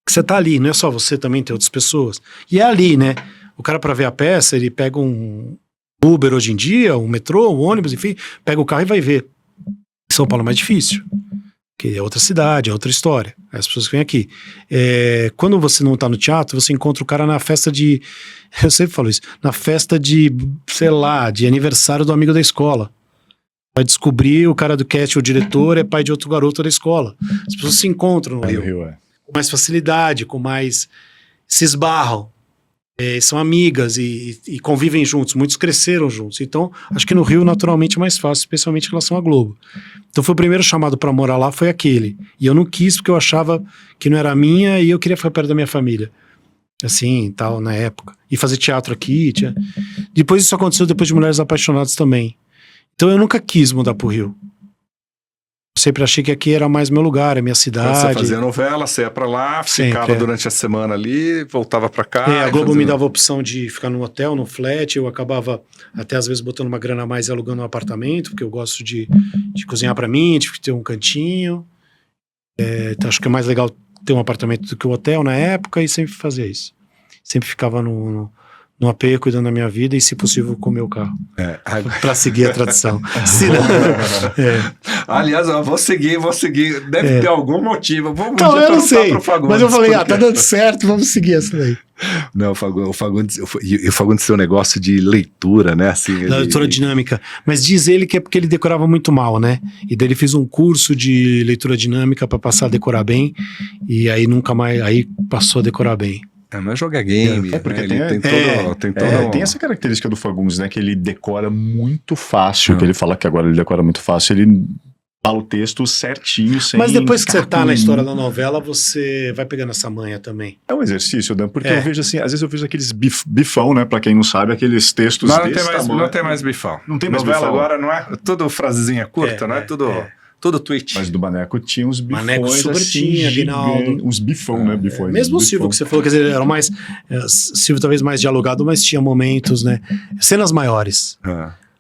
que você tá ali, não é só você, também tem outras pessoas. E é ali, né? O cara pra ver a peça, ele pega um Uber hoje em dia, um metrô, um ônibus, enfim, pega o carro e vai ver. Em São Paulo é mais difícil, porque é outra cidade, é outra história. As pessoas que vêm aqui. Quando você não tá no teatro, você encontra o cara na festa de... Eu sempre falo isso. Na festa de, sei lá, de aniversário do amigo da escola. Vai descobrir o cara do cast, o diretor, é pai de outro garoto da escola. As pessoas se encontram no Rio. Com mais facilidade, com mais... se esbarram. São amigas e convivem juntos. Muitos cresceram juntos. Então, acho que no Rio, naturalmente, é mais fácil, especialmente em relação à Globo. Então, foi o primeiro chamado para morar lá, foi aquele. E eu não quis, porque eu achava que não era minha e eu queria ficar perto da minha família. Assim, tal, na época. E fazer teatro aqui. Depois isso aconteceu depois de Mulheres Apaixonadas também. Então, eu nunca quis mudar pro Rio. Sempre achei que aqui era mais meu lugar, é minha cidade. Quando você fazia novela, você ia pra lá, ficava durante a semana ali, voltava pra cá. A Globo me dava a opção de ficar num hotel, num flat, eu acabava até às vezes botando uma grana a mais e alugando um apartamento, porque eu gosto de cozinhar pra mim, de ter um cantinho. Então acho que é mais legal ter um apartamento do que um hotel na época, e sempre fazia isso. Sempre ficava no AP, cuidando da minha vida e, se possível, comer o carro. Pra seguir a tradição. Aliás, eu vou seguir. Deve ter algum motivo. Vamos eu não sei, pro Fagundes, mas eu falei, tá dando certo, vamos seguir essa daí. Não, o Fagundes tem um negócio de leitura, né? Assim, leitura dinâmica. Mas diz ele que é porque ele decorava muito mal, né? E daí ele fez um curso de leitura dinâmica pra passar a decorar bem, e aí nunca mais, aí passou a decorar bem. Não é jogar game, porque né? Tem essa característica do Fagundes, né? Que ele decora muito fácil, que ele fala que agora ele decora muito fácil, ele fala o texto certinho, sem... Mas depois que você tá na história da novela, você vai pegando essa manha também. É um exercício, Dan, porque eu vejo assim, às vezes eu vejo aqueles bifão, né? Pra quem não sabe, aqueles textos não tem mais bifão. Não tem mais novela bifão. Agora não é tudo frasezinha curta, não é tudo... Todo tweet. Mas do Maneco tinha uns bifões. Maneco super assim, tinha, Aguinaldo. Uns bifão, né? Bifões. Mesmo o Silvio, que você falou, quer dizer, era mais... Silvio talvez mais dialogado, mas tinha momentos, né? Cenas maiores.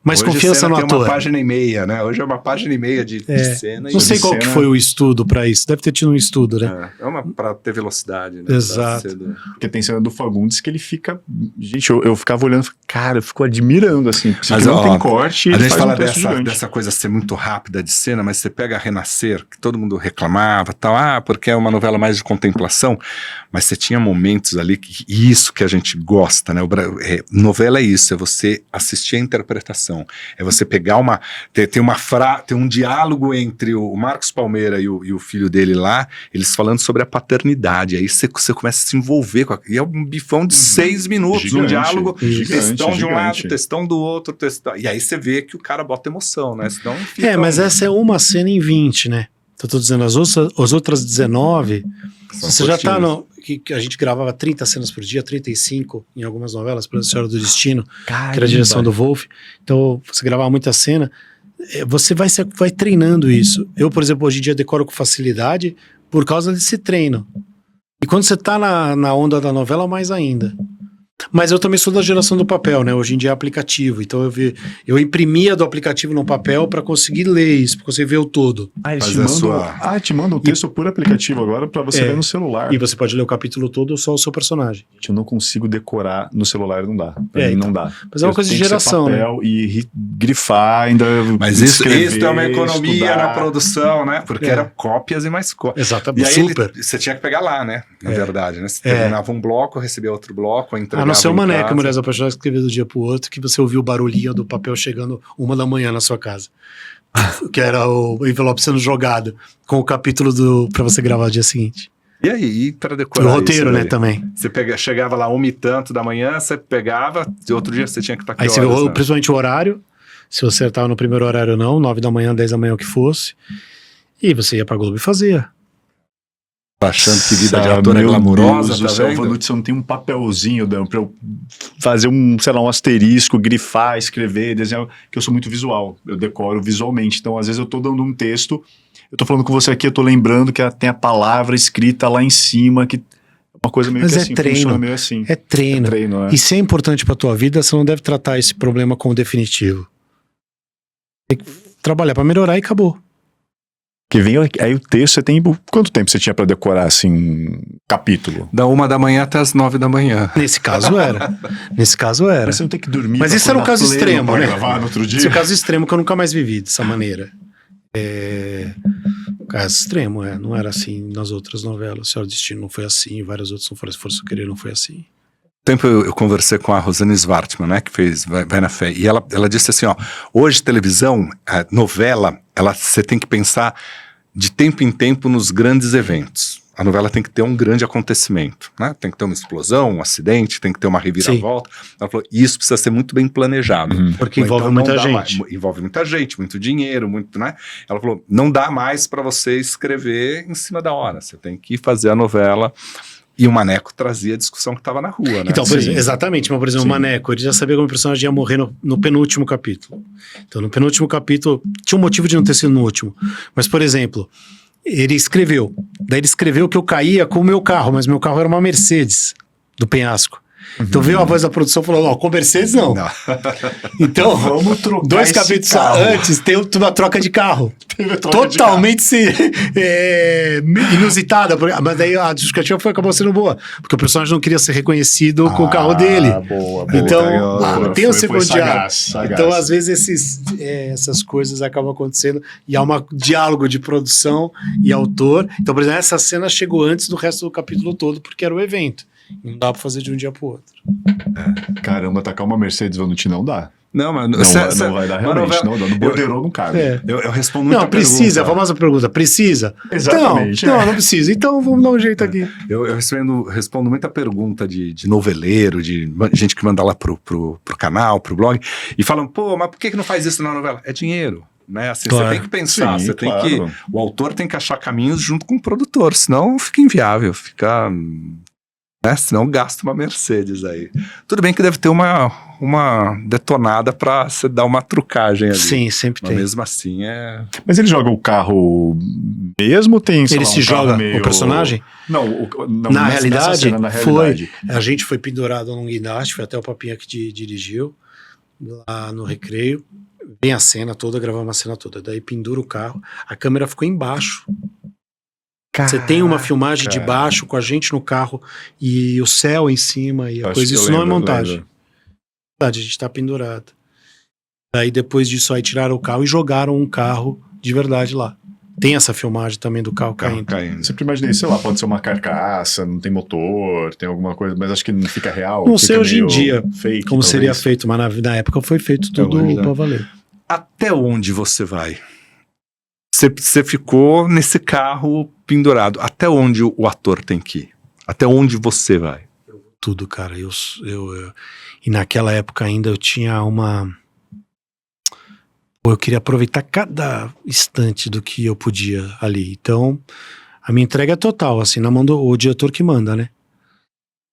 mais Hoje confiança cena no tem ator. uma página e meia, né? Hoje é uma página e meia de cena. Não sei qual que foi o estudo pra isso. Deve ter tido um estudo, né? É uma pra ter velocidade, né? Exato. Pra ser do- Porque tem cena do Fagundes que ele fica... Gente, eu ficava olhando, cara, eu fico admirando, assim. Porque Mas, não ó, tem corte, A ele gente faz fala um texto gigante. dessa coisa ser muito rápida de cena, mas você pega a Renascer, que todo mundo reclamava, tal, porque é uma novela mais de contemplação, mas você tinha momentos ali, isso que a gente gosta, né? Novela é isso, é você assistir a interpretação, é você pegar tem um diálogo entre o Marcos Palmeira e o filho dele lá, eles falando sobre a paternidade, aí você começa a se envolver e é um bifão de 6 minutos, um Gigante, diálogo, gigante, textão de um lado, gigante. textão do outro, textão, e aí você vê que o cara bota emoção, né? Senão fica Mas essa é uma cena em 20, né? Eu tô dizendo, as outras 19, São você já tá curtinhas. no... Que a gente gravava 30 cenas por dia, 35 em algumas novelas, por exemplo, Senhora do Destino, que era a direção do Wolf. Então, você gravava muita cena, você vai treinando isso. Eu, por exemplo, hoje em dia decoro com facilidade por causa desse treino. E quando você tá na onda da novela, mais ainda. Mas eu também sou da geração do papel, né? Hoje em dia é aplicativo. Então eu imprimia do aplicativo no papel para conseguir ler isso, para conseguir ver o todo. Eles Fazer te a mandam, sua- te mandam o texto por aplicativo agora pra você ver no celular. E você pode ler o capítulo todo ou só o seu personagem. Eu não consigo decorar no celular, não dá. Pra mim então. não dá. Mas é uma coisa de Tem que ser geração, né? papel e grifar, ainda Mas isso escrever, é uma economia estudar. na produção, né? Porque É. eram cópias e mais cópias. E Exatamente. aí Super. você tinha que pegar lá, né? Na verdade, né? Você terminava um bloco, recebia outro bloco, entregava A não ser o em Mané, que casa. Mulheres Apaixonadas escreveu do dia pro outro, que você ouviu o barulhinho do papel chegando 1 da manhã na sua casa. Que era o envelope sendo jogado com o capítulo pra você gravar no dia seguinte. E aí, para E decorar o roteiro, isso né, daí? também. Você chegava lá 1h e tanto da manhã, você pegava, e outro dia você tinha que estar aqui Aí você vê horas, né? principalmente o horário, se você acertava no primeiro horário ou não, 9 da manhã, 10 da manhã, o que fosse. E você ia pra Globo e fazia. Achando que vida de Nossa, ator é meu glamurosa, Deus do tá céu, vendo? Vanucci, você não tem um papelzinho, Dan, pra eu fazer um asterisco, grifar, escrever, desenhar, que eu sou muito visual, eu decoro visualmente, então às vezes eu tô dando um texto, eu tô falando com você aqui, eu tô lembrando que tem a palavra escrita lá em cima, que é uma coisa meio Mas que é assim, treino. funciona meio assim. É treino. É treino, é. E se é importante pra tua vida, você não deve tratar esse problema como definitivo. Tem que trabalhar pra melhorar e acabou. Que vem aí o texto, você tem, quanto tempo você tinha pra decorar, assim, capítulo? Da 1 da manhã até as 9 da manhã. Nesse caso era. Nesse caso era. Mas você não tem que dormir. Mas pra esse era um acordar caso pleno extremo, pra né? gravar no outro dia. Esse é o caso extremo que eu nunca mais vivi dessa maneira. Caso extremo, não era assim nas outras novelas. Senhora do Destino não foi assim, várias outras não foram. Força Querer não foi assim. Tempo eu conversei com a Rosane Svartman, né, que fez Vai na Fé, e ela disse assim, ó, hoje televisão, a novela, você tem que pensar de tempo em tempo nos grandes eventos. A novela tem que ter um grande acontecimento, né? Tem que ter uma explosão, um acidente, tem que ter uma reviravolta. Ela falou, isso precisa ser muito bem planejado. Porque Então, envolve não muita dá gente. envolve muita gente, muito dinheiro, muito, né? Ela falou, não dá mais para você escrever em cima da hora. Você tem que fazer a novela. E o Maneco trazia a discussão que estava na rua, né? Então, por Sim. exemplo, exatamente, mas por exemplo, Sim. o Maneco, ele já sabia como o personagem ia morrer no penúltimo capítulo. Então, no penúltimo capítulo, tinha um motivo de não ter sido no último. Mas, por exemplo, ele escreveu. Daí ele escreveu que eu caía com o meu carro, mas meu carro era uma Mercedes, do penhasco. Então veio a voz da produção e falou, ó, com Mercedes não. Então, Vamos trocar 2 esse capítulos carro. antes, tem uma troca de carro. Teve a troca de Totalmente inusitada. Mas daí a justificativa acabou sendo boa. Porque o personagem não queria ser reconhecido com o carro dele. Boa. Então, tem um segundo diálogo. sagaz. Então, às vezes, essas coisas acabam acontecendo e há um diálogo de produção e autor. Então, por exemplo, essa cena chegou antes do resto do capítulo todo, porque era o evento. Não dá pra fazer de um dia pro outro. Caramba, tacar uma Mercedes Vanucci não dá. Não, mas Não vai dar realmente, não dá. No borderô não cabe. Eu respondo muita Não, precisa, a pergunta. famosa pergunta, precisa? Exatamente, Não precisa. Então vamos dar um jeito aqui. Eu respondo muita pergunta de noveleiro, de gente que manda lá pro canal, pro blog, e falam, pô, mas por que não faz isso na novela? É dinheiro. Né? Assim, Claro. Você tem que pensar, Sim, você tem claro. que. O autor tem que achar caminhos junto com o produtor, senão fica inviável, fica. Né? Senão gasta uma Mercedes aí. Tudo bem que deve ter uma detonada pra você dar uma trucagem ali. Sim, sempre Mas tem. mesmo assim é. Mas ele joga o carro mesmo ou tem, sei Ele lá, se um carro joga, meio... o personagem? Não, Na nessa realidade, cena, na foi. realidade. A gente foi pendurado num guindaste, foi até o Papinha que dirigiu. lá no Recreio, vem a cena toda, gravamos a cena toda, daí pendura o carro, a câmera ficou embaixo. Você tem uma filmagem de baixo com a gente no carro e o céu em cima e a coisa, isso não é montagem. A gente tá pendurado. Daí depois disso aí tiraram o carro e jogaram um carro de verdade lá. Tem essa filmagem também do carro caindo. Sempre imaginei, sei lá, pode ser uma carcaça, não tem motor, tem alguma coisa, mas acho que não fica real. Não sei hoje em dia fake, como talvez. seria feito, mas na época foi feito tudo pra valer. Até onde você vai? Você ficou nesse carro pendurado. Até onde o ator tem que ir? Até onde você vai? Tudo, cara. E naquela época ainda eu tinha uma... Eu queria aproveitar cada instante do que eu podia ali. Então, a minha entrega é total, assim, na mão do diretor que manda, né?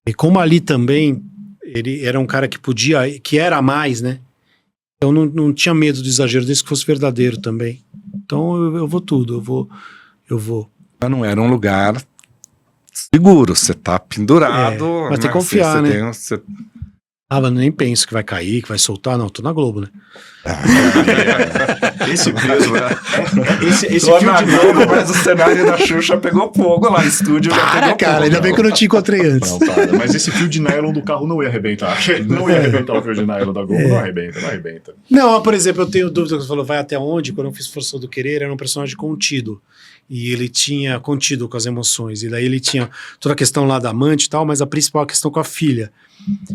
E como ali também, ele era um cara que podia, que era mais, né? Eu não tinha medo do exagero desse que fosse verdadeiro também. Então, eu vou tudo, eu vou. Mas não era um lugar seguro, você tá pendurado. Mas tem que confiar, né? Eu nem penso que vai cair, que vai soltar, não, tô na Globo, né? Esse fio de nylon, mas o cenário da Xuxa pegou fogo lá, estúdio já pegou fogo. Cara, ainda bem que eu não te encontrei antes. Não, para, mas esse fio de nylon do carro não ia arrebentar. Não ia arrebentar o fio de nylon da Globo, não arrebenta. Não, por exemplo, eu tenho dúvida, você falou, vai até onde? Quando eu fiz Força do Querer, era um personagem contido. E ele tinha contido com as emoções. E daí ele tinha toda a questão lá da amante e tal, mas a principal questão com a filha.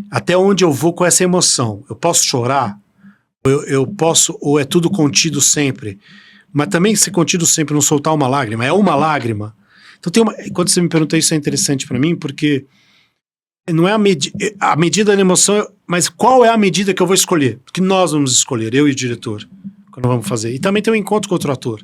Até onde eu vou com essa emoção? Eu posso chorar? Eu posso, ou é tudo contido sempre? Mas também ser contido sempre, não soltar uma lágrima, é uma lágrima. Então quando você me pergunta isso é interessante pra mim, porque não é a medida da emoção, mas qual é a medida que eu vou escolher? Porque nós vamos escolher, eu e o diretor, quando vamos fazer. E também tem um encontro com outro ator.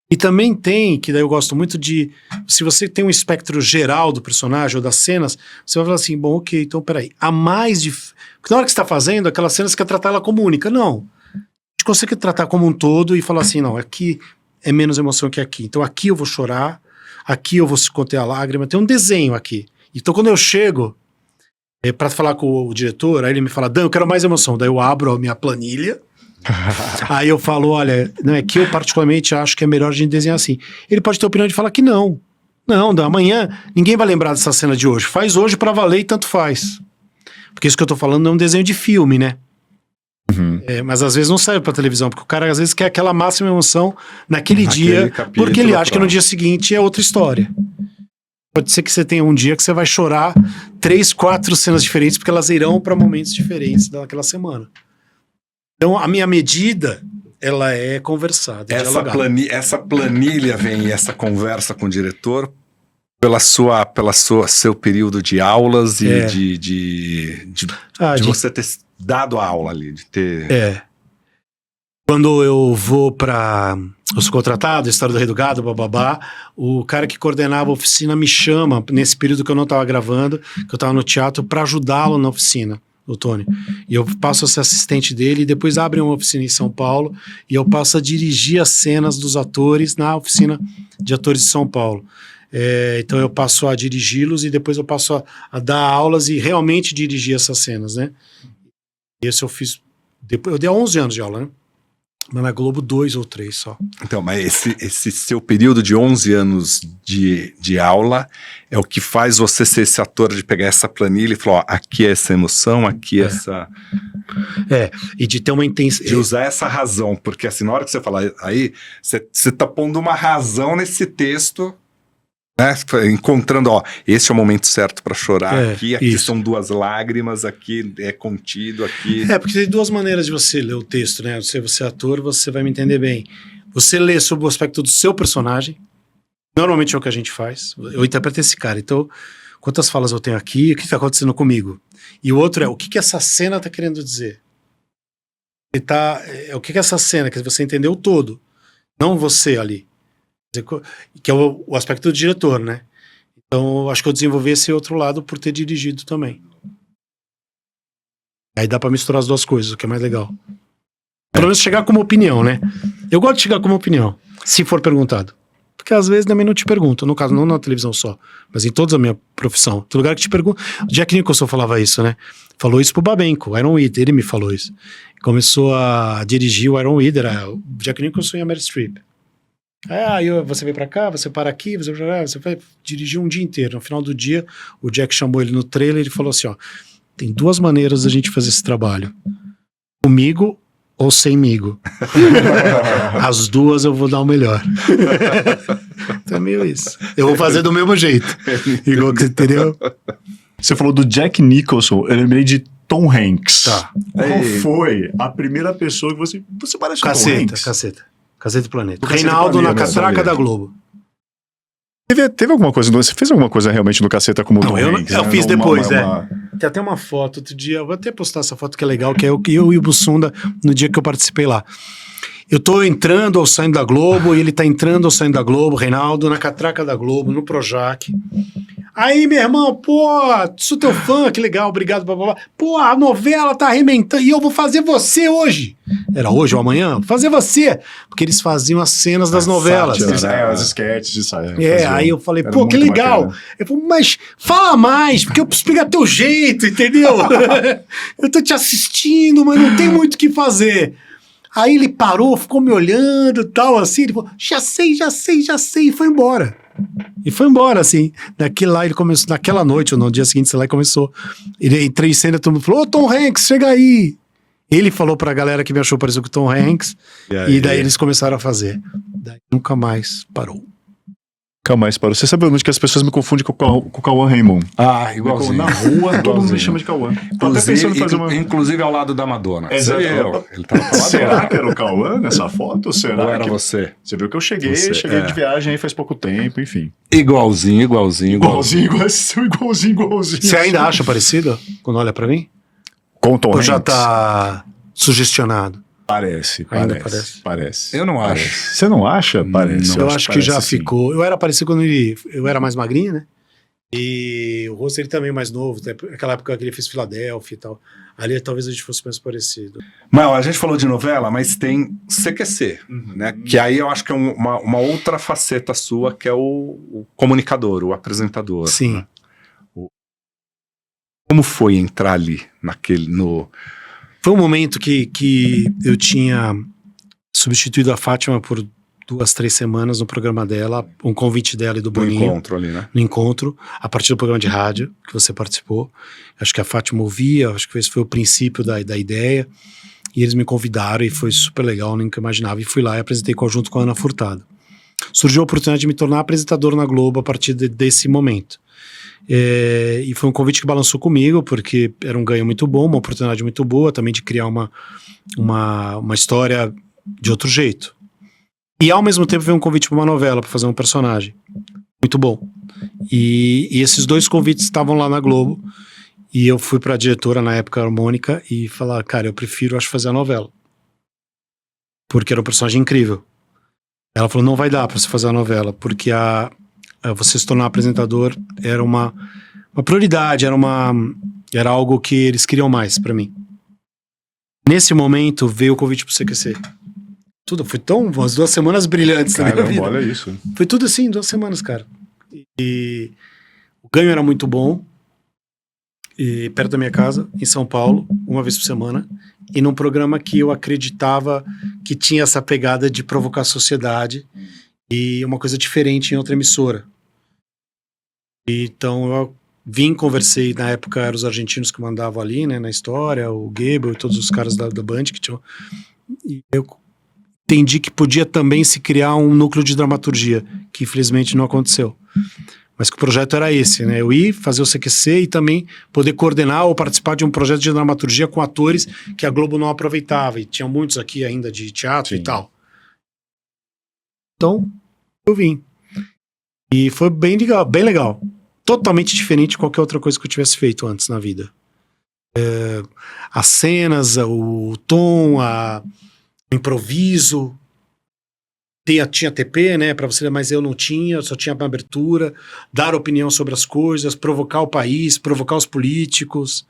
E também tem, que daí eu gosto muito de, se você tem um espectro geral do personagem ou das cenas, você vai falar assim, bom, ok, então peraí, há mais de... Porque na hora que você está fazendo, aquelas cenas você quer tratar ela como única, não. A gente consegue tratar como um todo e falar assim, não, aqui é menos emoção que aqui, então aqui eu vou chorar, aqui eu vou conter a lágrima, tem um desenho aqui. Então quando eu chego para falar com o diretor, aí ele me fala, Dan, eu quero mais emoção, daí eu abro a minha planilha, aí eu falo, olha, não é que eu particularmente acho que é melhor a gente desenhar assim. Ele pode ter a opinião de falar que não. Não, amanhã ninguém vai lembrar dessa cena de hoje. Faz hoje pra valer e tanto faz. Porque isso que eu tô falando não é um desenho de filme, né? Uhum. Mas às vezes não serve pra televisão, porque o cara às vezes quer aquela máxima emoção naquele dia, porque ele acha que no dia seguinte é outra história. Pode ser que você tenha um dia que você vai chorar 3, 4 cenas diferentes, porque elas irão pra momentos diferentes daquela semana. Então, a minha medida, ela é conversada. Essa planilha vem, essa conversa com o diretor, seu período de aulas e de você ter dado a aula ali, de ter... Quando eu vou para... Eu sou contratado, História do Rei do Gado, bababá, o cara que coordenava a oficina me chama, nesse período que eu não estava gravando, que eu estava no teatro, para ajudá-lo na oficina. O Tony. E eu passo a ser assistente dele e depois abre uma oficina em São Paulo e eu passo a dirigir as cenas dos atores na oficina de atores de São Paulo. Então eu passo a dirigi-los e depois eu passo a dar aulas e realmente dirigir essas cenas, né? Esse eu fiz... Eu dei 11 anos de aula, né? Mas na Globo 2 ou 3 só. Então, mas esse seu período de 11 anos de aula é o que faz você ser esse ator de pegar essa planilha e falar, ó, aqui é essa emoção, aqui é essa... e de ter uma intensidade... De usar essa razão, porque assim, na hora que você fala aí, você tá pondo uma razão nesse texto, né? Encontrando, ó, esse é o momento certo para chorar, aqui são 2 lágrimas, aqui é contido, aqui... porque tem 2 maneiras de você ler o texto, né? Se você é ator, você vai me entender bem. Você lê sobre o aspecto do seu personagem, normalmente é o que a gente faz, eu interpreto esse cara, então, quantas falas eu tenho aqui, o que está acontecendo comigo? E o outro é, o que essa cena está querendo dizer? O que essa cena, que você entendeu todo, não você ali. Que é o aspecto do diretor, né? Então, acho que eu desenvolvi esse outro lado por ter dirigido também. Aí dá pra misturar as 2 coisas, o que é mais legal. Pelo menos chegar como opinião, né? Eu gosto de chegar como opinião, se for perguntado. Porque às vezes também não te perguntam, no caso, não na televisão só, mas em toda a minha profissão. Tem lugar que te pergunta. O Jack Nicholson falava isso, né? Falou isso pro Babenco, o Iron Weed, ele me falou isso. Começou a dirigir o Iron Weed, era o Jack Nicholson e a Meryl Streep. Aí você vem pra cá, você para aqui, você vai dirigir um dia inteiro. No final do dia, o Jack chamou ele no trailer e falou assim, ó, tem 2 maneiras da gente fazer esse trabalho. Comigo ou semigo. As 2 eu vou dar o melhor. Então é meio isso. Eu vou fazer do mesmo jeito. Igual que você entendeu? Você falou do Jack Nicholson, eu lembrei de Tom Hanks. Tá. Qual foi a primeira pessoa que você parece o Tom Hanks? Caceta do Planeta. Do Caceta Reinaldo Planeta, na catraca sabia. da Globo. Teve alguma coisa, você fez alguma coisa realmente no Caceta como o Tom Hanks? Eu né? fiz depois, uma- Tem até uma foto, outro dia, eu vou até postar essa foto que é legal, que é eu e o Bussunda no dia que eu participei lá. Eu tô entrando ou saindo da Globo, e ele tá entrando ou saindo da Globo, Reinaldo, na catraca da Globo, no Projac. Aí, meu irmão, pô, sou teu fã, que legal, obrigado, blá, blá, blá. Pô, a novela tá arrebentando, e eu vou fazer você hoje. Era hoje ou amanhã? Vou fazer você. Porque eles faziam as cenas das novelas. Sátira, né? As sketches de saia. Aí eu falei, Era pô, que muito legal. bacana. Eu falei, mas fala mais, porque eu preciso pegar teu jeito, entendeu? Eu tô te assistindo, mas não tem muito o que fazer. Aí ele parou, ficou me olhando e tal, assim, ele falou, já sei, e foi embora. E foi embora, assim. Naquele lá, ele começou, naquela noite, ou no dia seguinte, sei lá, e começou. Ele entrou em cena, todo mundo falou, ô Tom Hanks, chega aí. Ele falou pra galera que me achou parecido com o Tom Hanks, e daí eles começaram a fazer. Daí nunca mais parou. Calma, mas parou. Você sabe onde que as pessoas me confundem com o Cauã Raymond? Ah, igualzinho. Na rua, todo mundo me Igualzinho. chama de Cauã. Tô até pensando em fazer uma... Inclusive ao lado da Madonna. Exato. Ele tava com a Será Madonna. que era o Cauã nessa foto? Será Ou era que... você? Você viu que eu cheguei Você, de viagem aí faz pouco tempo, enfim. Igualzinho. Igualzinho. Você ainda acha parecido quando olha pra mim? Com o Tom Ou Hanks? já tá sugestionado? Ainda parece. Eu não acho. Você não acha? Parece. Eu acho que já parece sim. ficou. Eu era parecido quando eu era mais magrinho, né? E o rosto dele também mais novo, aquela época que ele fez Filadélfia e tal. Ali talvez a gente fosse mais parecido. Mas ó, a gente falou de novela, mas tem CQC, né? Que aí eu acho que é uma outra faceta sua, que é o comunicador, o apresentador. Sim. Né? Como foi entrar ali, Foi um momento que eu tinha substituído a Fátima por 2, 3 semanas no programa dela, um convite dela e do do Boninho. encontro ali, né? No encontro, a partir do programa de rádio que você participou. Acho que a Fátima ouvia, acho que esse foi o princípio da ideia. E eles me convidaram e foi super legal, nunca imaginava. E fui lá e apresentei junto com a Ana Furtado. Surgiu a oportunidade de me tornar apresentador na Globo a partir desse momento. E foi um convite que balançou comigo, porque era um ganho muito bom, uma oportunidade muito boa também de criar uma história de outro jeito. E ao mesmo tempo veio um convite para uma novela, para fazer um personagem. Muito bom. E esses 2 convites estavam lá na Globo. E eu fui para a diretora, na época, a Mônica, e falar, cara, eu prefiro, acho, fazer a novela. Porque era um personagem incrível. Ela falou, não vai dar para você fazer a novela, porque você se tornar apresentador era uma prioridade, era algo que eles queriam mais para mim. Nesse momento, veio o convite pro CQC. Foi umas 2 semanas brilhantes na minha vida. Olha isso. Foi tudo assim, 2 semanas, cara. E o ganho era muito bom. E perto da minha casa, em São Paulo, uma vez por semana. E num programa que eu acreditava que tinha essa pegada de provocar a sociedade e uma coisa diferente em outra emissora. Então eu conversei, na época eram os argentinos que mandavam ali, né, na história, o Goebbels e todos os caras da Band que tinham. E eu entendi que podia também se criar um núcleo de dramaturgia, que infelizmente não aconteceu. Mas que o projeto era esse, né? Eu ir fazer o CQC e também poder coordenar ou participar de um projeto de dramaturgia com atores que a Globo não aproveitava. E tinha muitos aqui ainda de teatro e tal. Então, eu vim. E foi bem legal, bem legal. Totalmente diferente de qualquer outra coisa que eu tivesse feito antes na vida. As cenas, o tom, o improviso. Tinha TP, né, pra você, mas eu não tinha, eu só tinha uma abertura, dar opinião sobre as coisas, provocar o país, provocar os políticos.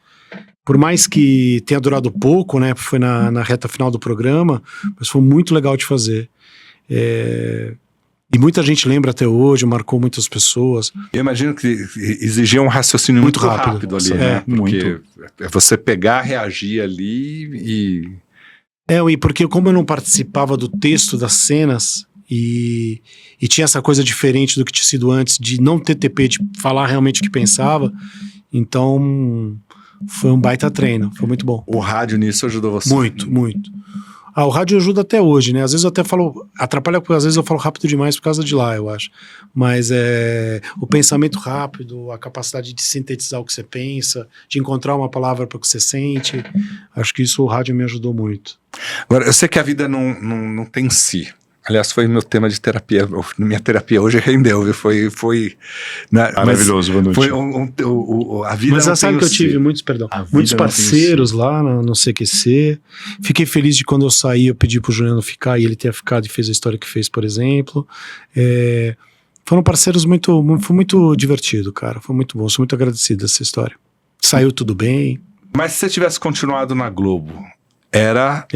Por mais que tenha durado pouco, né, foi na reta final do programa, mas foi muito legal de fazer. E muita gente lembra até hoje, marcou muitas pessoas. Eu imagino que exigia um raciocínio muito rápido ali, né? Porque é você pegar, reagir ali e... E porque como eu não participava do texto das cenas e tinha essa coisa diferente do que tinha sido antes, de não ter TP, de falar realmente o que pensava, então foi um baita treino, foi muito bom. O rádio nisso ajudou você? Muito, muito. O rádio ajuda até hoje, né? Às vezes eu até falo, atrapalha porque às vezes eu falo rápido demais por causa de lá, eu acho. Mas o pensamento rápido, a capacidade de sintetizar o que você pensa, de encontrar uma palavra para o que você sente, acho que isso o rádio me ajudou muito. Agora, eu sei que a vida não tem si. Aliás, foi meu tema de terapia. Minha terapia hoje rendeu, viu? Foi né? Maravilhoso, Vanucci. Foi a vida. Mas não sabe tem que eu tive si. muitos parceiros lá no CQC. Fiquei feliz de quando eu saí, eu pedi pro Juliano ficar e ele ter ficado e fez a história que fez, por exemplo. Foram parceiros foi muito divertido, cara. Foi muito bom, sou muito agradecido dessa história. Saiu tudo bem. Mas se você tivesse continuado na Globo, era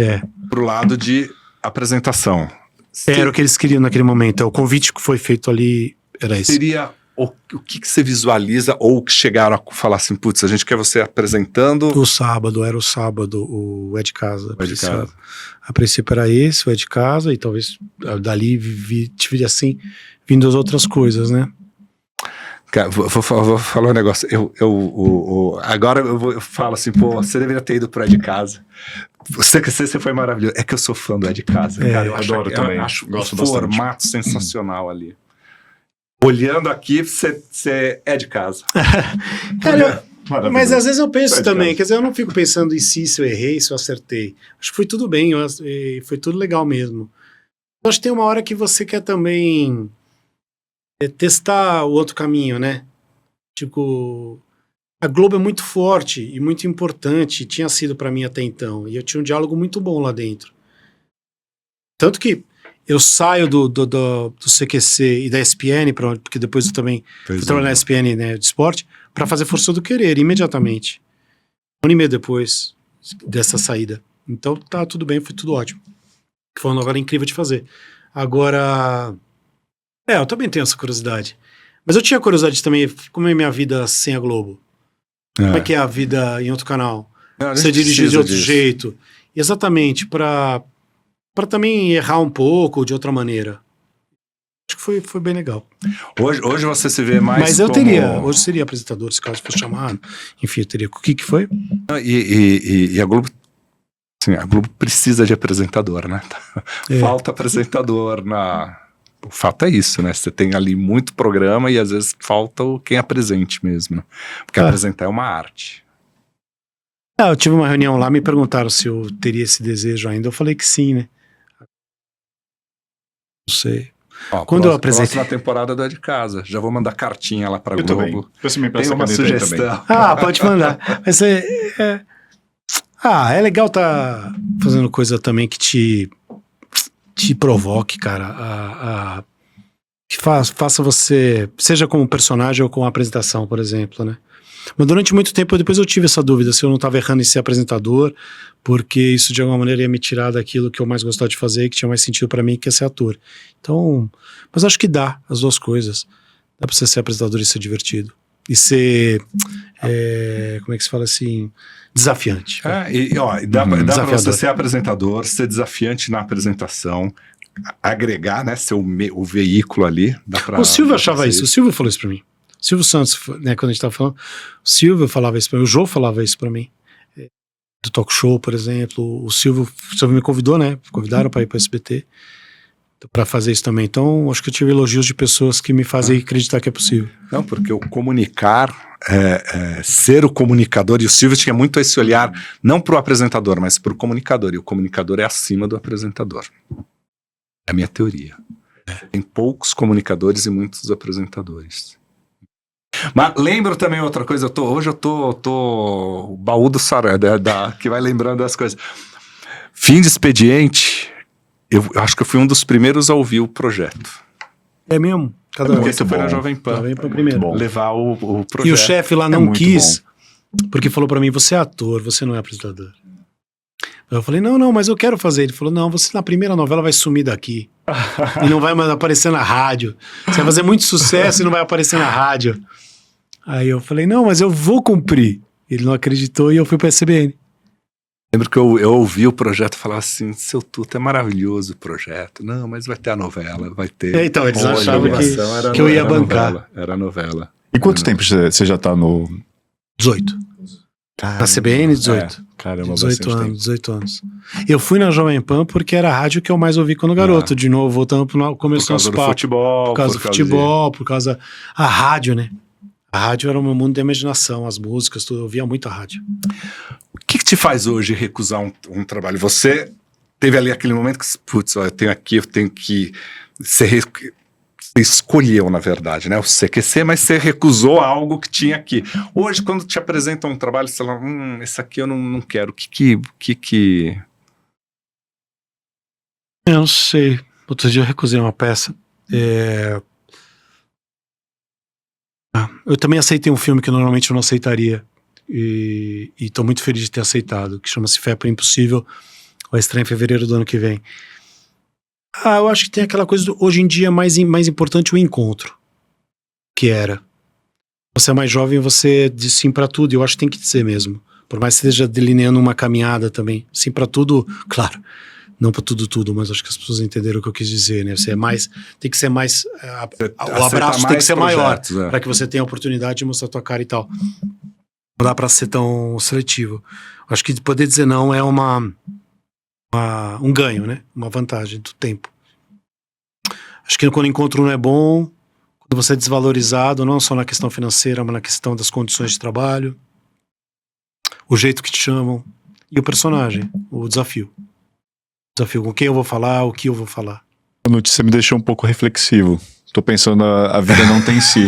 pro lado de apresentação. Era o que eles queriam naquele momento. O convite que foi feito ali era esse. Seria o que você visualiza ou que chegaram a falar assim, putz, a gente quer você apresentando... Era o sábado, o É de Casa. O É de Casa. A princípio era esse, o É de Casa, e talvez dali tive assim, vindo as outras coisas, né? Cara, vou falar um negócio. Agora eu falo assim, pô, você deveria ter ido pro É de Casa. Você foi maravilhoso. É que eu sou fã do É de Casa. Cara, eu adoro também. Eu acho Gosto o formato sensacional ali. Olhando aqui, você é de casa. Cara, mas às vezes eu penso também, quer dizer, eu não fico pensando em se eu errei, se eu acertei. Acho que foi tudo bem, foi tudo legal mesmo. Eu acho que tem uma hora que você quer também testar o outro caminho, né? Tipo, a Globo é muito forte e muito importante, tinha sido pra mim até então, e eu tinha um diálogo muito bom lá dentro. Tanto que eu saio do CQC e da ESPN, porque depois eu também fui trabalhar na ESPN, né, de esporte, pra fazer Força do Querer, imediatamente. 1 ano e meio depois dessa saída. Então tá tudo bem, foi tudo ótimo. Foi uma novela incrível de fazer. Agora... eu também tenho essa curiosidade. Mas eu tinha curiosidade também, como é minha vida sem a Globo? Como é que é a vida em outro canal? Você dirigir de outro jeito. Exatamente, para também errar um pouco de outra maneira. Acho que foi bem legal. Hoje você se vê mais Mas hoje seria apresentador, se caso fosse chamado. Enfim, eu teria. O que foi? E a Globo... Sim, a Globo precisa de apresentador, né? Falta apresentador O fato é isso, né? Você tem ali muito programa e às vezes falta quem apresente mesmo, né? Porque apresentar é uma arte. Eu tive uma reunião lá, me perguntaram se eu teria esse desejo ainda. Eu falei que sim, né? Não sei. Quando eu apresentei... Próxima temporada do É de Casa. Já vou mandar cartinha lá pra Globo. Tem uma sugestão. Pode mandar. Mas é legal tá fazendo coisa também que te provoque, cara, que faça você, seja como personagem ou com apresentação, por exemplo, né? Mas durante muito tempo, depois eu tive essa dúvida se eu não estava errando em ser apresentador, porque isso de alguma maneira ia me tirar daquilo que eu mais gostava de fazer e que tinha mais sentido para mim, que é ser ator. Então, mas acho que dá as duas coisas. Dá pra você ser apresentador e ser divertido. E ser, como é que se fala assim, desafiante. Dá pra você ser apresentador, ser desafiante na apresentação, agregar, né, ser o veículo ali. O Silvio achava isso, o Silvio falou isso pra mim. O Silvio Santos, né, quando a gente tava falando, o Silvio falava isso pra mim, o Jô falava isso pra mim. Do talk show, por exemplo, o Silvio me convidou, né, convidaram pra ir pro SBT, pra fazer isso também. Então, acho que eu tive elogios de pessoas que me fazem acreditar que é possível. Não, porque o comunicar, ser o comunicador, e o Silvio tinha muito esse olhar, não pro apresentador, mas pro comunicador, e o comunicador é acima do apresentador. É a minha teoria. Tem poucos comunicadores e muitos apresentadores. Mas lembro também outra coisa, hoje eu tô o baú do Saré, que vai lembrando das coisas. Fim de Expediente, eu acho que eu fui um dos primeiros a ouvir o projeto. É mesmo? Porque você foi na Jovem Pan. Jovem Pan primeiro. Levar o projeto. E o chefe lá não quis, porque falou pra mim, você é ator, você não é apresentador. Eu falei, não, mas eu quero fazer. Ele falou, não, você na primeira novela vai sumir daqui. E não vai mais aparecer na rádio. Você vai fazer muito sucesso e não vai aparecer na rádio. Aí eu falei, não, mas eu vou cumprir. Ele não acreditou e eu fui pra CBN. Lembro que eu ouvi o projeto e falava assim, seu Tuto, é maravilhoso o projeto. Não, mas vai ter a novela, vai ter... Então, eles Olha, achavam que eu ia bancar. Era novela. E quanto tempo você já tá no... 18. Na CBN, 18. Caramba, 18 anos, 18 anos. Eu fui na Jovem Pan porque era a rádio que eu mais ouvi quando garoto. De novo, voltando pro começo Por causa do do futebol. Por causa do futebol, por causa... A rádio, né? A rádio era o meu mundo da imaginação, as músicas, tudo. Eu ouvia muito a rádio. O que te faz hoje recusar um trabalho? Você teve ali aquele momento que, putz, ó, eu tenho que... Você escolheu, na verdade, né? O CQC, mas você recusou algo que tinha aqui. Hoje, quando te apresentam um trabalho, você fala, esse aqui eu não quero. O que... Eu não sei. Outro dia eu recusei uma peça. Eu também aceitei um filme que normalmente eu não aceitaria. E tô muito feliz de ter aceitado, que chama-se Fé para o Impossível. Vai estrear em fevereiro do ano que vem. Eu acho que tem aquela coisa hoje em dia mais importante o encontro. Que era. Você é mais jovem, você diz sim pra tudo. E eu acho que tem que dizer mesmo. Por mais que você esteja delineando uma caminhada também. Sim pra tudo, claro. Não pra tudo, mas acho que as pessoas entenderam o que eu quis dizer, né? Você é mais, tem que ser mais, o abraço tem que ser maior, para que você tenha a oportunidade de mostrar a tua cara e tal. Não dá pra ser tão seletivo. Acho que poder dizer não é um ganho, né? Uma vantagem do tempo. Acho que quando o encontro não é bom, quando você é desvalorizado, não só na questão financeira, mas na questão das condições de trabalho, o jeito que te chamam e o personagem, o desafio. Com quem eu vou falar, o que eu vou falar. A notícia me deixou um pouco reflexivo. Tô pensando, a vida não tem si.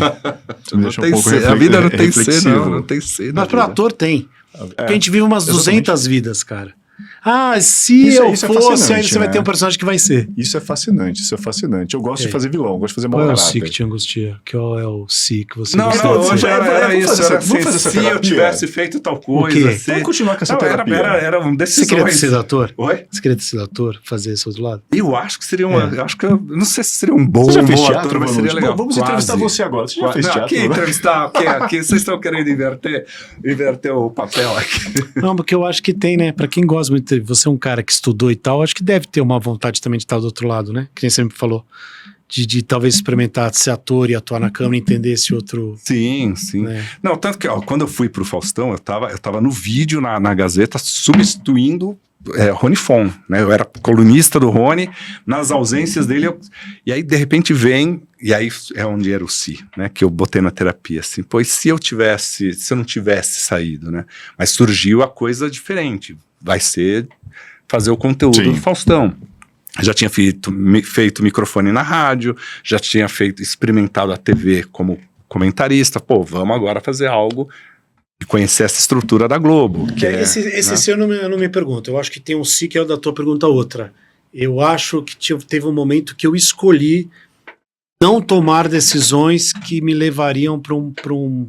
Me deixou um pouco a vida não tem reflexivo. si, não tem si. Mas pro ator tem. Porque a gente vive umas exatamente. 200 vidas, cara. Se Isso eu fosse, aí você vai né? ter um personagem que vai ser. Isso é fascinante. Eu gosto de fazer vilão, gosto de fazer mau Qual é o caráter. si que te angustia? Qual é o si que você... Não, hoje era isso. Vamos fazer essa se eu terapia. tivesse feito tal O coisa... quê? Vamos continuar com essa terapia. Era Você decisões. queria ser ator? Oi? Você queria ser ator? Fazer esse outro lado? Eu acho que seria eu acho que não sei se seria um bom Você já fez bom teatro, ator, mas Vanucci? seria legal. Vamos entrevistar você agora. Você já fez teatro? Aqui entrevistar, aqui vocês estão querendo inverter o papel aqui. Não, porque eu acho que tem, né? Pra quem gosta muito, você é um cara que estudou e tal, acho que deve ter uma vontade também de estar do outro lado, né? Que nem você me falou. De talvez experimentar ser ator e atuar na câmera e entender esse outro... Sim. Né? Não, tanto que quando eu fui pro Faustão, eu tava no vídeo na Gazeta substituindo Rony Fon, né? Eu era colunista do Rony, nas ausências dele, e aí de repente vem, e aí é onde era o si, né? Que eu botei na terapia, assim, pois se eu não tivesse saído, né? Mas surgiu a coisa diferente, vai ser fazer o conteúdo do Faustão. Já tinha feito microfone na rádio, já tinha experimentado a TV como comentarista. Pô, vamos agora fazer algo e conhecer essa estrutura da Globo. Esse né? eu não me pergunto. Eu acho que tem um si que é o da tua pergunta outra. Eu acho que teve um momento que eu escolhi não tomar decisões que me levariam para um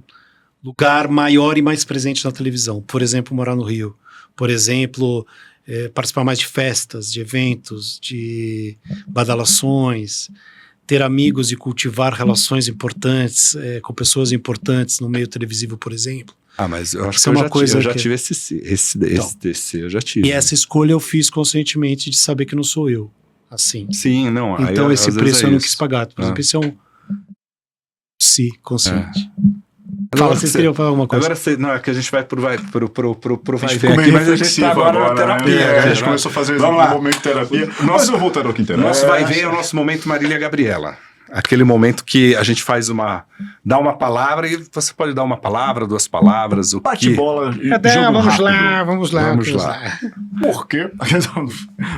lugar maior e mais presente na televisão. Por exemplo, morar no Rio. Por exemplo... participar mais de festas, de eventos, de badalações, ter amigos e cultivar relações importantes com pessoas importantes no meio televisivo, por exemplo. Mas eu acho Isso que eu já tive esse eu já tive. E essa escolha eu fiz conscientemente de saber que não sou eu, assim. Sim, não. Então aí, esse preço eu não quis pagar. Por exemplo, esse é um consciente. Fala, vocês queriam falar alguma coisa? Agora não, é que a gente vai pro vai Ficou ver bem aqui, mas a gente reflexivo tá agora na terapia. Né? A gente começou a fazer um momento de terapia. Mas eu vou estar aqui em terapia. Nosso vai ver é o nosso momento Marília Gabriela. Aquele momento que a gente faz dá uma palavra e você pode dar uma palavra, 2 palavras, Bate bola, Vamos lá. Por quê?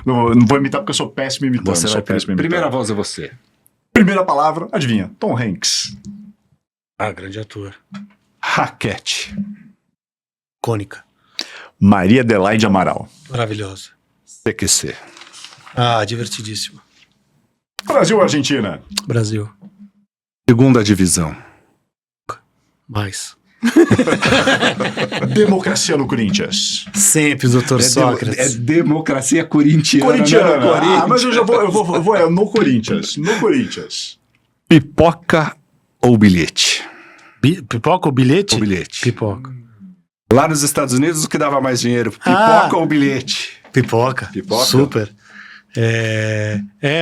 Não vou imitar porque eu sou péssimo imitando. Primeira voz é você. Primeira palavra, adivinha? Tom Hanks. Grande ator. Raquete. Cônica. Maria Adelaide Amaral. Maravilhosa. CQC. Divertidíssimo. Brasil ou Argentina? Brasil. Segunda divisão. Mais. Democracia no Corinthians. Sempre, doutor Sócrates. É democracia corintiana. Corintiana. Né? Corinthians. Mas eu já vou no Corinthians. No Corinthians. Pipoca ou bilhete? Pipoca ou bilhete? Ou bilhete. Pipoca. Lá nos Estados Unidos, o que dava mais dinheiro? Pipoca ou bilhete? Pipoca. Pipoca? Super.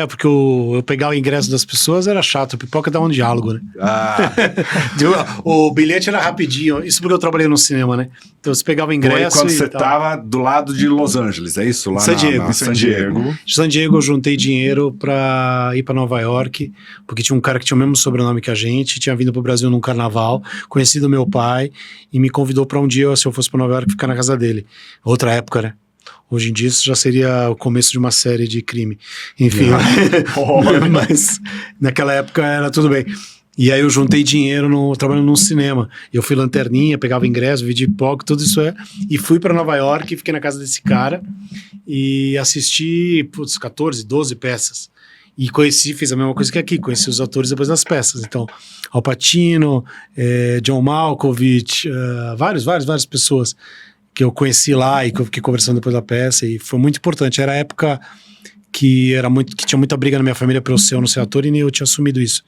Porque eu pegar o ingresso das pessoas era chato. Pipoca dá um diálogo, né? Ah, O bilhete era rapidinho. Isso porque eu trabalhei no cinema, né? Então você pegava o ingresso. quando e você tal. tava do lado de Los Angeles, é isso? Lá San Diego. San Diego. De San Diego eu juntei dinheiro pra ir pra Nova York, porque tinha um cara que tinha o mesmo sobrenome que a gente, tinha vindo pro Brasil num carnaval, conhecido meu pai, e me convidou pra um dia, se eu fosse pra Nova York, ficar na casa dele. Outra época, né? Hoje em dia isso já seria o começo de uma série de crime. Enfim, mas naquela época era tudo bem. E aí eu juntei dinheiro trabalhando num cinema. Eu fui lanterninha, pegava ingresso, vídeo pipoca, tudo isso e fui para Nova York, fiquei na casa desse cara e assisti 14, 12 peças. E fiz a mesma coisa que aqui, conheci os atores depois das peças. Então, Al Pacino, John Malkovich, várias pessoas que eu conheci lá e que eu fiquei conversando depois da peça, e foi muito importante. Era a época que tinha muita briga na minha família para eu ser ou não ser ator, e nem eu tinha assumido isso.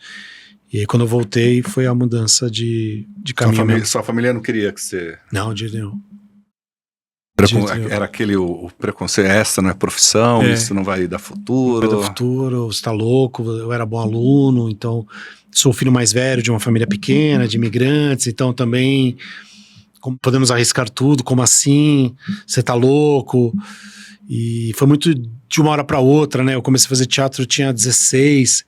E aí, quando eu voltei, foi a mudança de caminho. Sua família não queria que você... Não, de jeito nenhum. Era aquele o preconceito, essa não é profissão, isso não vai dar futuro. Vai dar futuro, você tá louco, eu era bom aluno, então sou o filho mais velho de uma família pequena, de imigrantes, então também podemos arriscar tudo, como assim? Você tá louco? E foi muito de uma hora para outra, né? Eu comecei a fazer teatro, eu tinha 16,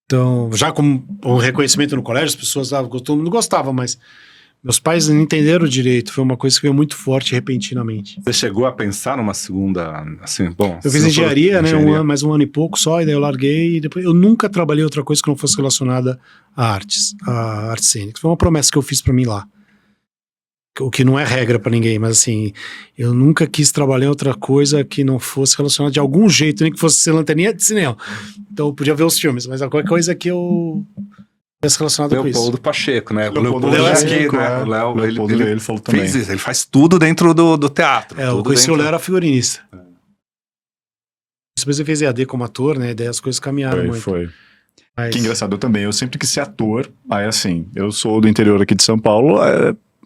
então já com o reconhecimento no colégio, as pessoas todo mundo gostava, mas meus pais não entenderam direito, foi uma coisa que veio muito forte repentinamente. Você chegou a pensar numa segunda, assim, bom... Eu fiz engenharia, né, mais um ano e pouco só, e daí eu larguei, e depois eu nunca trabalhei outra coisa que não fosse relacionada a artes cênicas. Foi uma promessa que eu fiz pra mim lá. O que não é regra pra ninguém, mas assim, eu nunca quis trabalhar em outra coisa que não fosse relacionada de algum jeito, nem que fosse ser lanterninha de cinema. Então eu podia ver os filmes, mas qualquer coisa que eu... relacionado com isso. Leopoldo Pacheco, né? Leopoldo Pacheco, né? O Léo, ele falou também. Fez isso, ele faz tudo dentro do teatro. Eu conheci o Léo, era figurinista. Depois ele fez EAD como ator, né? Daí as coisas caminharam muito. Foi. Mas... Que engraçado, eu também. Eu sempre quis ser ator. Aí assim, eu sou do interior aqui de São Paulo.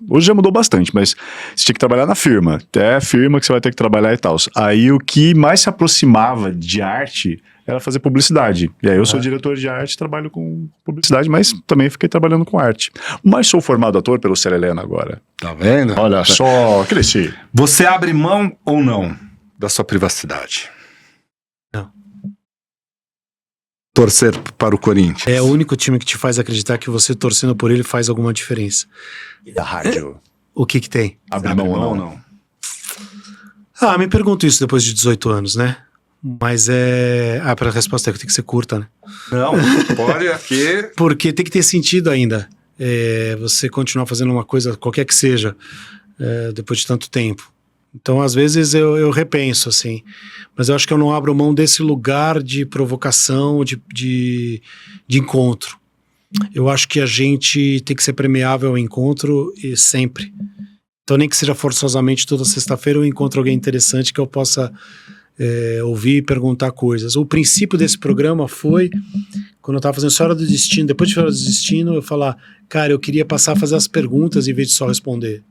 Hoje já mudou bastante, mas você tinha que trabalhar na firma. Até a firma que você vai ter que trabalhar e tal. Aí o que mais se aproximava de arte era fazer publicidade. E aí eu sou diretor de arte, trabalho com publicidade, mas também fiquei trabalhando com arte. Mas sou formado ator pelo Ser Helena agora. Tá vendo? Olha só, cresci. Você abre mão ou não da sua privacidade? Não. Torcer para o Corinthians. É o único time que te faz acreditar que você torcendo por ele faz alguma diferença. E da rádio? O que tem? Abre mão ou não? Me pergunto isso depois de 18 anos, né? Mas a resposta tem que ser curta, né? Não, pode aqui. Porque tem que ter sentido ainda. Você continuar fazendo uma coisa, qualquer que seja, depois de tanto tempo. Então, às vezes, eu repenso, assim. Mas eu acho que eu não abro mão desse lugar de provocação, de encontro. Eu acho que a gente tem que ser permeável ao encontro e sempre. Então, nem que seja forçosamente toda sexta-feira eu encontro alguém interessante que eu possa ouvir e perguntar coisas. O princípio desse programa foi, quando eu estava fazendo História do Destino, depois de História do Destino, eu falar, cara, eu queria passar a fazer as perguntas em vez de só responder.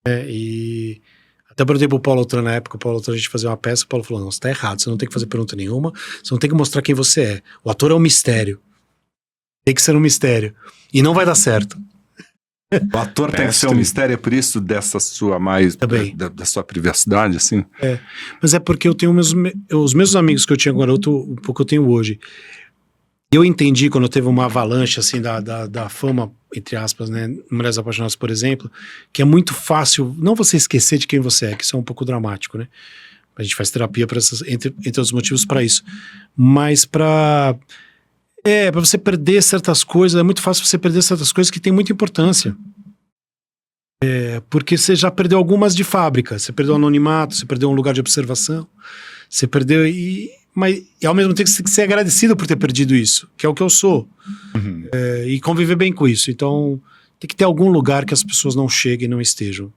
E até perguntei pro Paulo Autran na época, o Paulo Autran, a gente fazia uma peça, o Paulo falou, não, você tá errado, você não tem que fazer pergunta nenhuma, você não tem que mostrar quem você é. O ator é um mistério. Tem que ser um mistério. E não vai dar certo. O ator tem que ser um mistério, é por isso dessa sua da sua privacidade, assim? Mas é porque eu tenho os mesmos amigos que eu tinha agora, um pouco eu tenho hoje. Eu entendi quando teve uma avalanche, assim, da fama, entre aspas, né, Mulheres Apaixonadas, por exemplo, que é muito fácil, não você esquecer de quem você é, que isso é um pouco dramático, né? A gente faz terapia entre outros motivos para isso. Mas para você perder certas coisas, é muito fácil você perder certas coisas que têm muita importância. Porque você já perdeu algumas de fábrica, você perdeu o anonimato, você perdeu um lugar de observação, você perdeu e ao mesmo tempo você tem que ser agradecido por ter perdido isso, que é o que eu sou. E conviver bem com isso. Então, Tem que ter algum lugar que as pessoas não cheguem e não estejam.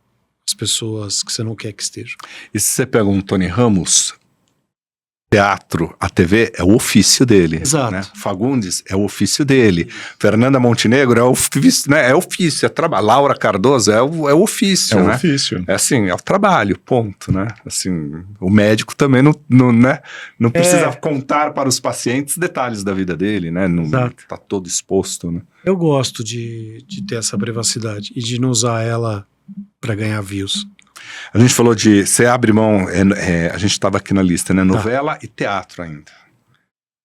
As pessoas que você não quer que estejam. E se você pega um Tony Ramos, teatro, a TV é o ofício dele. Exato. Né? Fagundes é o ofício dele. Fernanda Montenegro é o ofício, né? É ofício, é trabalho. Laura Cardoso é o ofício, É um né? ofício. É assim, é o trabalho, ponto, né? Assim, o médico também não precisa contar para os pacientes detalhes da vida dele, né? Não Exato. tá todo exposto, né? Eu gosto de ter essa privacidade e de não usar ela para ganhar views. A gente falou de, você abre mão, a gente estava aqui na lista, né? Novela e teatro ainda.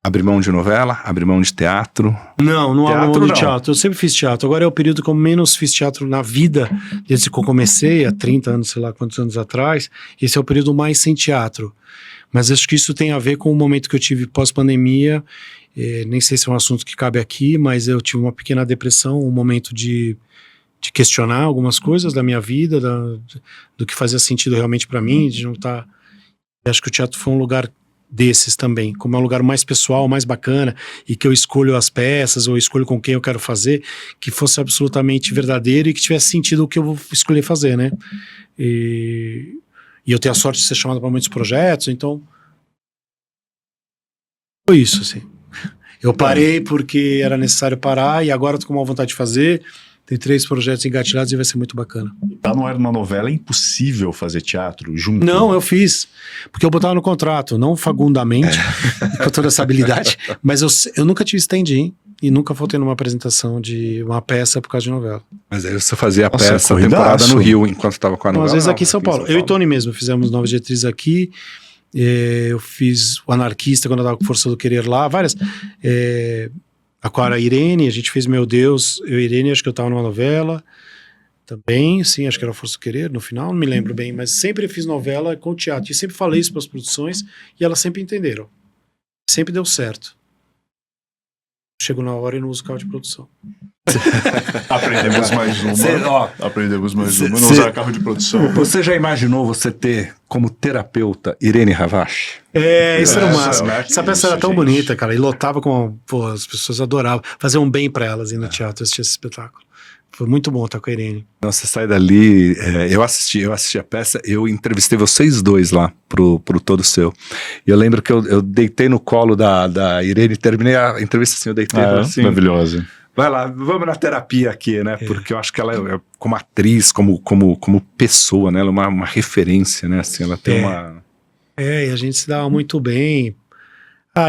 Abre mão de novela, abre mão de teatro. Não abro Teatro, mão não. do teatro. Eu sempre fiz teatro. Agora é o período que eu menos fiz teatro na vida, desde que eu comecei, há 30 anos, sei lá quantos anos atrás. Esse é o período mais sem teatro. Mas acho que isso tem a ver com o momento que eu tive pós-pandemia. Nem sei se é um assunto que cabe aqui, mas eu tive uma pequena depressão, um momento de questionar algumas coisas da minha vida, do que fazia sentido realmente para mim, de não estar... Acho que o teatro foi um lugar desses também, como é um lugar mais pessoal, mais bacana, e que eu escolho as peças, ou escolho com quem eu quero fazer, que fosse absolutamente verdadeiro e que tivesse sentido o que eu vou escolher fazer, né? E eu tenho a sorte de ser chamado para muitos projetos, então... Foi isso, assim. Eu parei porque era necessário parar, e agora eu tô com uma vontade de fazer... Tem 3 projetos engatilhados e vai ser muito bacana. Tá no ar uma novela, é impossível fazer teatro junto. Não, eu fiz. Porque eu botava no contrato, não fagundamente, com toda essa habilidade, mas eu nunca tive stand-in e nunca faltei numa apresentação de uma peça por causa de novela. Mas aí você fazia a Nossa, peça, a corridaço. temporada no Rio, enquanto estava com a Então, novela. às vezes não, aqui em São Paulo. Eu e Tony mesmo fizemos Nova Diretriz aqui. Eu fiz o Anarquista quando eu tava com Força do Querer lá, várias. Com a Irene, a gente fez Meu Deus, eu e Irene, acho que eu tava numa novela também, sim, acho que era Força do Querer no final, não me lembro bem, mas sempre fiz novela com teatro, e sempre falei isso para as produções, e elas sempre entenderam. Sempre deu certo. Chego na hora e não uso carro de produção. Aprendemos mais uma. Aprendemos mais uma. Não usar carro de produção. Você já imaginou você ter como terapeuta Irene Ravache? Isso era o Essa- máximo. isso, Essa peça era tão gente. bonita, cara, e lotava com... Pô, as pessoas adoravam. Fazer um bem pra elas ir no teatro, assistir esse espetáculo. Foi muito bom estar com a Irene. Então você sai dali, eu assisti a peça, eu entrevistei vocês dois lá pro Todo Seu. E eu lembro que eu deitei no colo da Irene, terminei a entrevista assim, eu deitei e falei assim, Maravilhosa. vai lá, vamos na terapia aqui, né? Porque eu acho que ela, como atriz, como pessoa, né? Ela é uma referência, né? Assim, ela tem uma... E a gente se dava muito bem.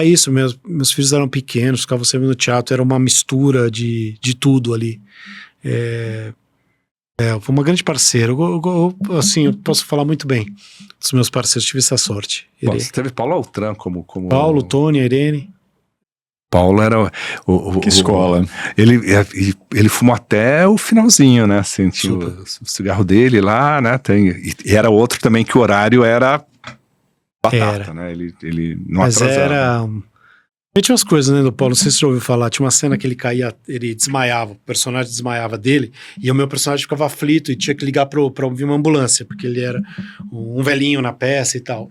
Isso, meus filhos eram pequenos, ficavam sempre no teatro, era uma mistura de tudo ali. Foi uma grande parceira. Assim, eu posso falar muito bem dos meus parceiros, tive essa sorte. Bom, você teve Paulo Altran como... Paulo, Tony, a Irene. Paulo era Que escola. Ele fumou até o finalzinho, né? Assim, tinha o cigarro dele lá, né? E era outro também que o horário era batata, né? Ele não Mas atrasava. Tinha umas coisas, né, do Paulo, não sei se você já ouviu falar, tinha uma cena que ele caía, ele desmaiava, o personagem desmaiava dele, e o meu personagem ficava aflito e tinha que ligar pra ouvir uma ambulância, porque ele era um velhinho na peça e tal.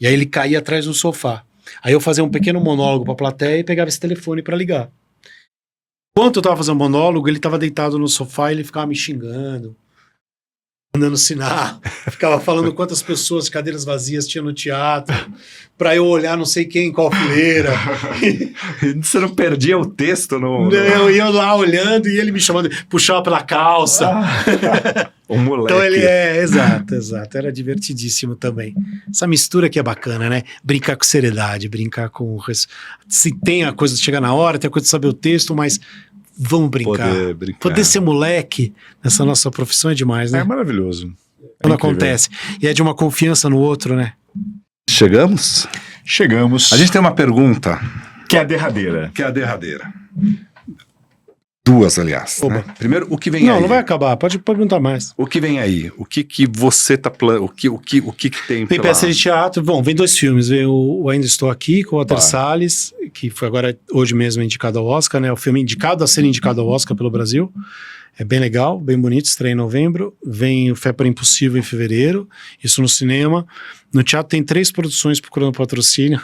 E aí ele caía atrás do sofá. Aí eu fazia um pequeno monólogo pra plateia e pegava esse telefone pra ligar. Enquanto eu tava fazendo um monólogo, ele tava deitado no sofá e ele ficava me xingando, mandando sinal, ficava falando quantas pessoas de cadeiras vazias tinha no teatro, pra eu olhar não sei quem, qual fileira. Você não perdia o texto no... Não, e eu lá olhando e ele me chamando, puxava pela calça. O moleque. Então ele exato, era divertidíssimo também. Essa mistura que é bacana, né? Brincar com seriedade, brincar com... Se tem a coisa de chegar na hora, tem a coisa de saber o texto, mas vamos brincar. Poder ser moleque nessa nossa profissão é demais, né? É maravilhoso. Quando acontece. E é de uma confiança no outro, né? Chegamos? Chegamos. A gente tem uma pergunta. Que é a derradeira. Que é a derradeira. Duas, aliás. Né? Primeiro, o que vem aí? Não vai acabar, pode perguntar mais. O que vem aí? O que você tá planejando? O que tem Tem peça de teatro, bom, vem 2 filmes, vem o Ainda Estou Aqui, com o Walter Salles, que foi agora, hoje mesmo, indicado ao Oscar, né, o filme indicado a ser indicado ao Oscar pelo Brasil, é bem legal, bem bonito, estreia em novembro, vem o Fé para Impossível em fevereiro, isso no cinema. No teatro tem 3 produções procurando patrocínio,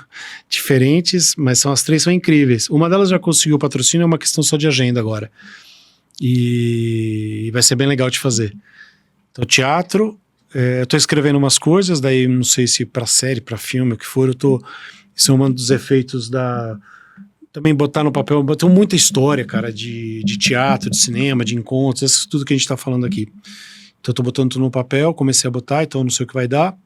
diferentes, mas as 3 são incríveis. Uma delas já conseguiu patrocínio, é uma questão só de agenda agora. E vai ser bem legal de fazer. Então, teatro, eu tô escrevendo umas coisas, daí não sei se pra série, pra filme, o que for, isso é um dos efeitos também botar no papel, tem muita história, cara, de teatro, de cinema, de encontros, isso tudo que a gente tá falando aqui. Então eu tô botando tudo no papel, comecei a botar, então não sei o que vai dar.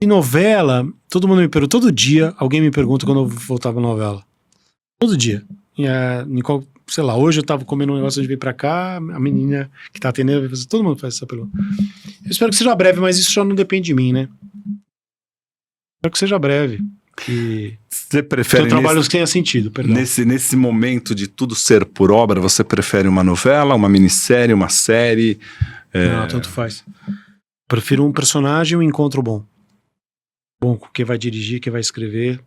E novela, todo mundo me pergunta, todo dia alguém me pergunta quando eu voltava novela. Todo dia. Sei lá, hoje eu tava comendo um negócio de vir pra cá, a menina que tá atendendo vai fazer, todo mundo faz essa pergunta. Eu espero que seja breve, mas isso já não depende de mim, né? Espero que seja breve. Que Você prefere o trabalho tenha sentido, perdão. Nesse momento de tudo ser por obra, você prefere uma novela, uma minissérie, uma série? Não, tanto faz. Prefiro um personagem e um encontro bom. Bom, quem vai dirigir, quem vai escrever.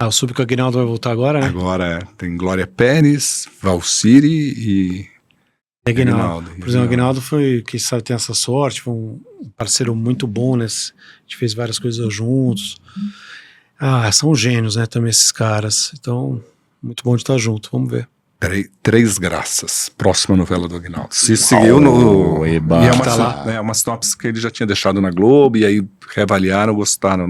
Eu soube que o Aguinaldo vai voltar agora, né? Agora tem Glória Pérez, Valciri e Aguinaldo. Por exemplo, o Aguinaldo foi, quem sabe, tem essa sorte, foi um parceiro muito bom, né? A gente fez várias coisas juntos. São gênios, né? Também esses caras. Então, muito bom de estar junto. Vamos ver. Três Graças, próxima novela do Aguinaldo. Se seguiu no... E é uma sinopse que ele já tinha deixado na Globo, e aí reavaliaram, gostaram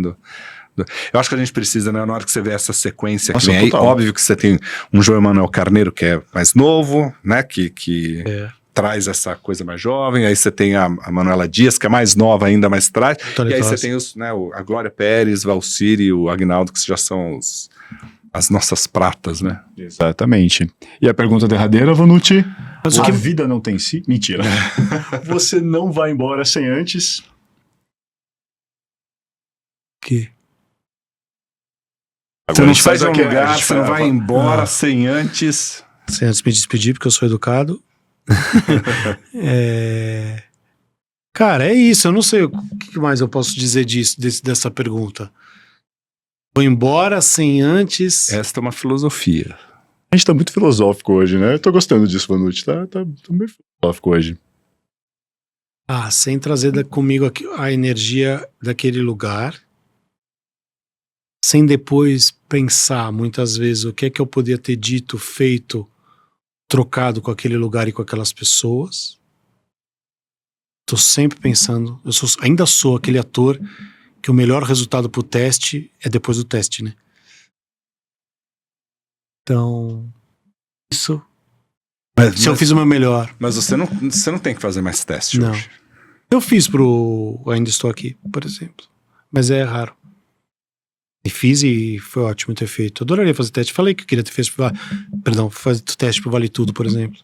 Eu acho que a gente precisa, né, na hora que você vê essa sequência que vem aí, óbvio que você tem um João Emanuel Carneiro que é mais novo, né, que traz essa coisa mais jovem, aí você tem a Manuela Dias, que é mais nova ainda, mas traz, e aí você tem a Glória Pérez, Valciri e o Aguinaldo, que já são as nossas pratas, né? Exatamente. E a pergunta derradeira, Vanucci? A vida não tem si? Mentira. Você não vai embora sem antes... Que... Você não sai de um lugar, você não vai embora sem antes... Sem antes me despedir, porque eu sou educado. Cara, é isso. Eu não sei o que mais eu posso dizer dessa pergunta. Vou embora sem antes... Esta é uma filosofia. A gente tá muito filosófico hoje, né? Eu tô gostando disso, Vanucci. Tá meio filosófico hoje. Sem trazer comigo a energia daquele lugar... sem depois pensar muitas vezes o que é que eu podia ter dito, feito, trocado com aquele lugar e com aquelas pessoas. Tô sempre pensando, ainda sou aquele ator que o melhor resultado pro teste é depois do teste, né? Então, isso... eu fiz o meu melhor. Mas você não tem que fazer mais teste hoje. Eu fiz pro Ainda Estou Aqui, por exemplo. Mas é raro. E fiz e foi ótimo ter feito. Eu adoraria fazer teste. Falei que eu queria ter feito fazer teste pro Vale Tudo, por exemplo.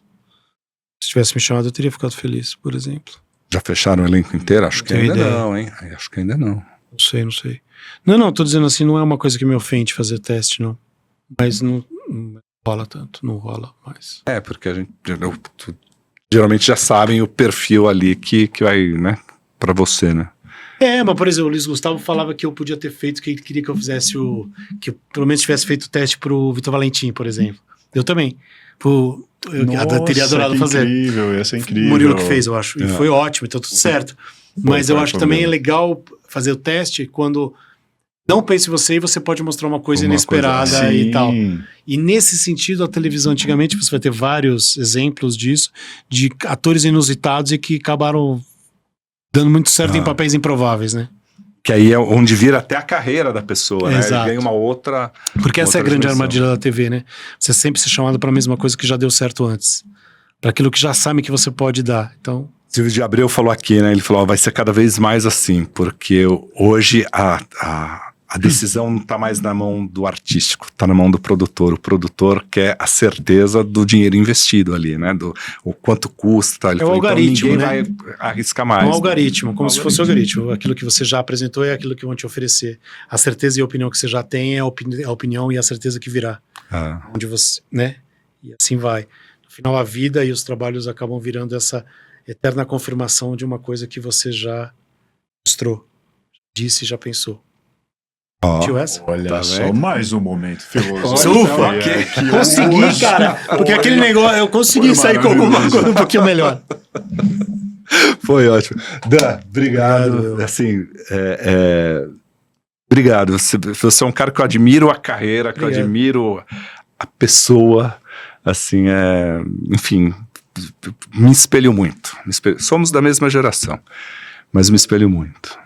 Se tivesse me chamado, eu teria ficado feliz, por exemplo. Já fecharam o elenco inteiro? Acho que ainda não, hein? Acho que ainda não. Não sei. Não, tô dizendo assim, não é uma coisa que me ofende fazer teste, não. Mas não rola tanto, não rola mais. Porque a gente geralmente já sabem o perfil ali que vai, né, pra você, né? Mas por exemplo, o Luiz Gustavo falava que eu podia ter feito, que ele queria que eu fizesse que eu pelo menos tivesse feito o teste pro Vitor Valentim, por exemplo. Eu também. Eu teria adorado fazer. Incrível, ia ser incrível. O Murilo que fez, eu acho. E foi ótimo, então tudo certo. Mas eu acho que também é legal fazer o teste quando não pense em você e você pode mostrar uma coisa inesperada e tal. E nesse sentido, a televisão antigamente, você vai ter vários exemplos disso, de atores inusitados e que acabaram dando muito certo em papéis improváveis, né? Que aí é onde vira até a carreira da pessoa, né? Exato. Ele ganha uma outra... Porque essa é a grande armadilha da TV, né? Você sempre ser chamado para a mesma coisa que já deu certo antes. Para aquilo que já sabe que você pode dar. Então... Silvio de Abreu falou aqui, né? Ele falou, vai ser cada vez mais assim, porque hoje a decisão não está mais na mão do artístico, está na mão do produtor. O produtor quer a certeza do dinheiro investido ali, né? O quanto custa. Ele falou, o algoritmo, então ninguém vai arriscar mais. Um algoritmo, como se fosse o algoritmo. Aquilo que você já apresentou é aquilo que vão te oferecer. A certeza e a opinião que você já tem é a opinião e a certeza que virá. Onde você, né? E assim vai. No final, a vida e os trabalhos acabam virando essa eterna confirmação de uma coisa que você já mostrou, disse e já pensou. Olha só, mais um momento filosófico. Consegui, cara. Porque aquele negócio, eu consegui sair com alguma coisa um pouquinho melhor. Foi ótimo. Dan, obrigado. Assim, obrigado. Você é um cara que eu admiro a carreira, que eu admiro a pessoa, Assim, enfim, me espelho muito. Somos da mesma geração, mas me espelho muito.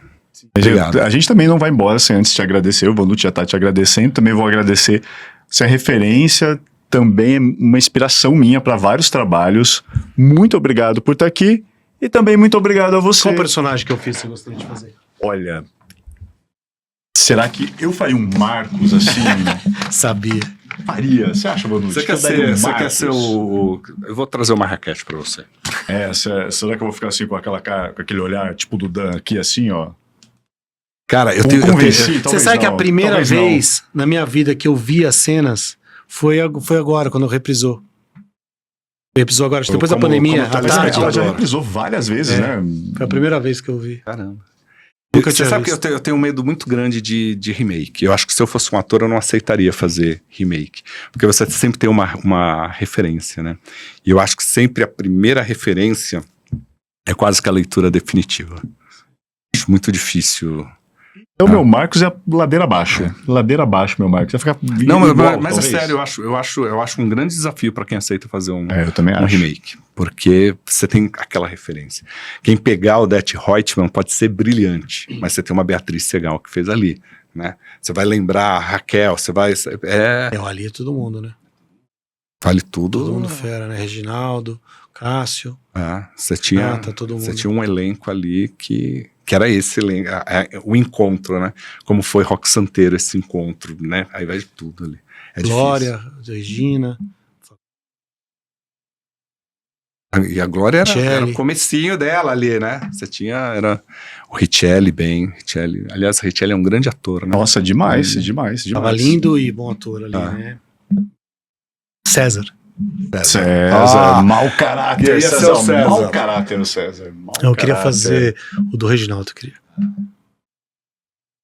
Obrigado. A gente também não vai embora sem antes te agradecer. O Vanucci já tá te agradecendo. Também vou agradecer. Você é referência, também é uma inspiração minha para vários trabalhos. Muito obrigado por estar aqui. E também muito obrigado a você. Qual personagem que eu fiz você gostaria de fazer? Olha, será que eu faria um Marcos assim? Sabia. Faria. Você acha, Vanucci? Você quer ser o... Eu vou trazer uma raquete pra você. Será que eu vou ficar assim com aquela cara, com aquele olhar tipo do Dan aqui assim, ó? Cara, Você sabe que a primeira vez na minha vida que eu vi as cenas foi agora, quando eu reprisou. Reprisou agora, depois da pandemia, à tarde. Ela já reprisou várias vezes, né? Foi a primeira vez que eu vi. Caramba. Você sabe que eu tenho um medo muito grande de remake. Eu acho que se eu fosse um ator, eu não aceitaria fazer remake. Porque você sempre tem uma referência, né? E eu acho que sempre a primeira referência é quase que a leitura definitiva. Acho muito difícil. Então, meu Marcos é ladeira abaixo. Ladeira abaixo, meu Marcos. Vai ficar não, igual, mas é sério, eu acho um grande desafio para quem aceita fazer um acho. remake. Porque você tem aquela referência. Quem pegar o Odete Roitman pode ser brilhante, mas você tem uma Beatriz Segal que fez ali, né? Você vai lembrar a Raquel, você vai... Ali é todo mundo, né? Vale tudo. Todo mundo fera, né? Reginaldo, Cássio. Você tinha um elenco ali que era esse elenco, o encontro, né? Como foi Rock Santeiro esse encontro, né? Aí vai de tudo ali. Glória, Regina. E a Glória era o comecinho dela ali, né? Você tinha, era o Richelli bem, aliás, o Richelli é um grande ator, né? Nossa, demais. Tava lindo e bom ator ali, né? César, mau caráter, César. Mau caráter no César. Eu queria fazer o do Reginaldo, eu queria.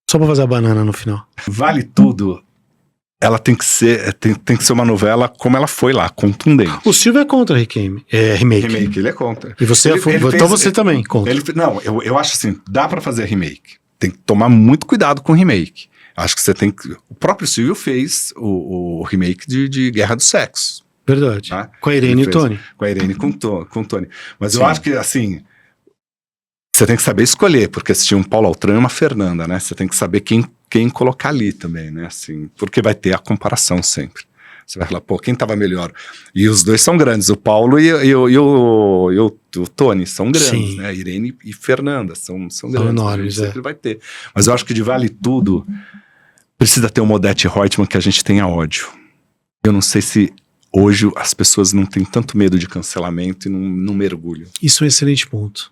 Só pra fazer a banana no final. Vale tudo. Ela tem que ser uma novela como ela foi lá, contundente. O Silvio é contra remake. Remake, ele é contra. E você então você também contra. Não, eu acho assim, dá pra fazer remake. Tem que tomar muito cuidado com remake. Acho que você tem que... O próprio Silvio fez o remake de Guerra do Sexo. Verdade. Tá? Com a Irene e o Tony. Com a Irene e com o Tony. Mas eu acho que, assim, você tem que saber escolher, porque se tinha um Paulo Altran e uma Fernanda, né? Você tem que saber quem colocar ali também, né? Assim, porque vai ter a comparação sempre. Você vai falar, pô, quem tava melhor? E os dois são grandes, o Paulo e o Tony são grandes, sim, né? Irene e Fernanda são grandes. São enormes, sempre vai ter. Mas eu acho que de Vale Tudo, precisa ter uma Odete Roitman que a gente tenha ódio. Eu não sei se hoje as pessoas não têm tanto medo de cancelamento e não mergulham. Isso é um excelente ponto.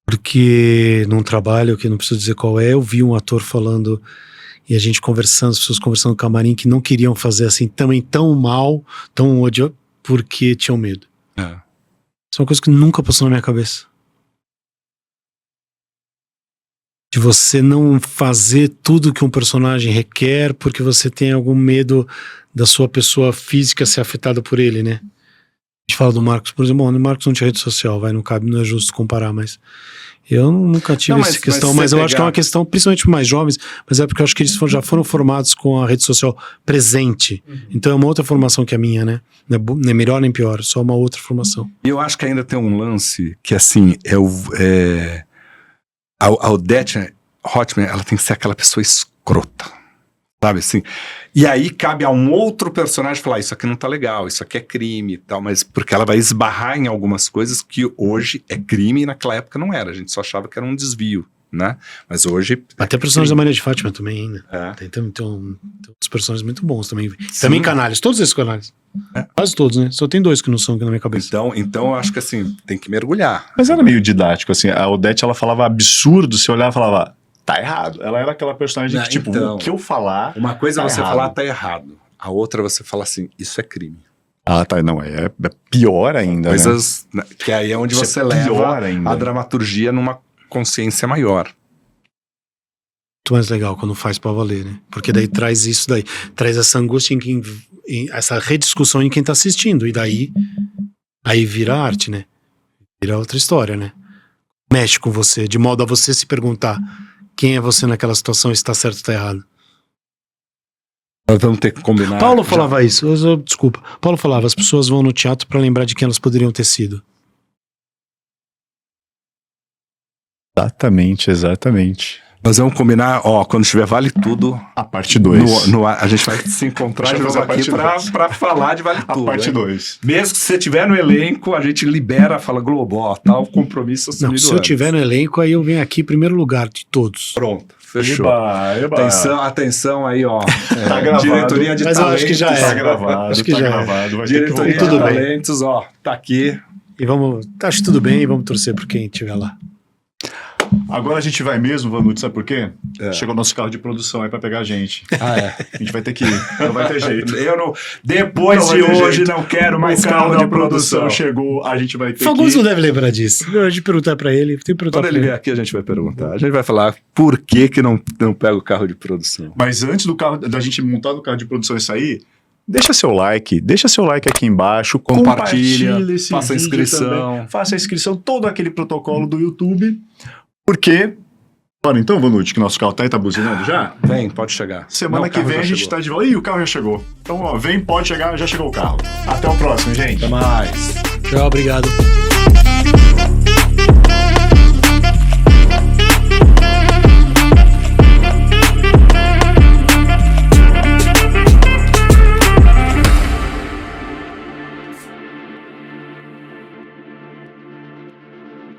Porque num trabalho, que não preciso dizer qual é, eu vi um ator falando, e a gente conversando, as pessoas conversando no camarim, que não queriam fazer assim também tão mal, tão ódio, porque tinham medo. Isso é uma coisa que nunca passou na minha cabeça. De você não fazer tudo que um personagem requer porque você tem algum medo da sua pessoa física ser afetada por ele, né? A gente fala do Marcos, por exemplo, o Marcos não tinha rede social, não cabe, não é justo comparar, mas eu nunca tive essa questão, mas eu acho que é uma questão, principalmente para mais jovens, mas é porque eu acho que eles já foram formados com a rede social presente, então é uma outra formação que a minha, né? Não é melhor nem pior, só uma outra formação. E eu acho que ainda tem um lance que, assim, a Odete Roitman, ela tem que ser aquela pessoa escrota, sabe assim? E aí cabe a um outro personagem falar, isso aqui não tá legal, isso aqui é crime e tal, mas porque ela vai esbarrar em algumas coisas que hoje é crime e naquela época não era, a gente só achava que era um desvio, né? Mas hoje... Até personagens da Maria de Fátima também ainda. Tem uns personagens muito bons também. Sim. Também canalhas, todos esses canalhas. Quase todos, né? Só tem dois que não são aqui na minha cabeça. Então eu acho que assim, tem que mergulhar. Mas era meio didático, assim, a Odete, ela falava absurdo, se olhar e falava... Tá errado. Ela era aquela personagem que, tipo, o que eu falar... Uma coisa tá é você errado. falar tá errado. A outra você fala assim, isso é crime. Tá. Não, é pior ainda, coisas, né? Que aí é onde você leva a dramaturgia numa consciência maior. Muito mais legal quando faz pra valer, né? Porque daí traz isso daí. Traz essa angústia essa rediscussão em quem tá assistindo. E daí... Aí vira arte, né? Vira outra história, né? Mexe com você, de modo a você se perguntar... Quem é você naquela situação, está certo ou está errado? Nós vamos ter que combinar. Paulo já. falava isso, desculpa. Paulo falava, as pessoas vão no teatro pra lembrar de quem elas poderiam ter sido. Exatamente. Nós vamos combinar, ó, quando tiver Vale Tudo, A parte 2. a gente vai se encontrar de Deixa eu novo fazer a aqui parte pra falar de Vale A Tudo. parte hein? 2. Mesmo que você estiver no elenco, a gente libera, fala, Globo, ó, tá o compromisso assumido Não, se eu antes. tiver no elenco, aí eu venho aqui em primeiro lugar de todos. Pronto, fechou. Eba. Atenção aí, ó. Tá gravado. Diretoria de Mas eu talentos. acho que já Tá é. gravado, Acho que tá já é. gravado. Vai ter que Diretoria voltar. de Tudo bem. talentos, ó, tá aqui. E acho tudo bem e vamos torcer por quem estiver lá. Agora a gente vai mesmo, Vanucci, sabe por quê? É. Chegou o nosso carro de produção aí pra pegar a gente. Ah, é. A gente vai ter que ir. Não vai ter jeito. Eu não, depois Não vai de ter hoje jeito. não quero mais O carro carro de produção chegou, a gente vai ter Fagundes que não ir. deve lembrar disso. A gente perguntar pra ele. Tem que perguntar Quando pra ele ele. vier aqui, a gente vai perguntar. A gente vai falar por que não pega o carro de produção. Mas antes da gente montar no carro de produção e sair, deixa seu like aqui embaixo, Compartilha, esse faça a vídeo inscrição. também, faça a inscrição, todo aquele protocolo do YouTube, porque... Bora então, Vanucci, que nosso carro tá buzinando já? Vem, pode chegar. Semana Não, o que carro vem já a gente chegou. tá de volta. Ih, o carro já chegou. Então, ó, vem, pode chegar, já chegou o carro. Até o próximo, gente. Até mais. Tchau, obrigado.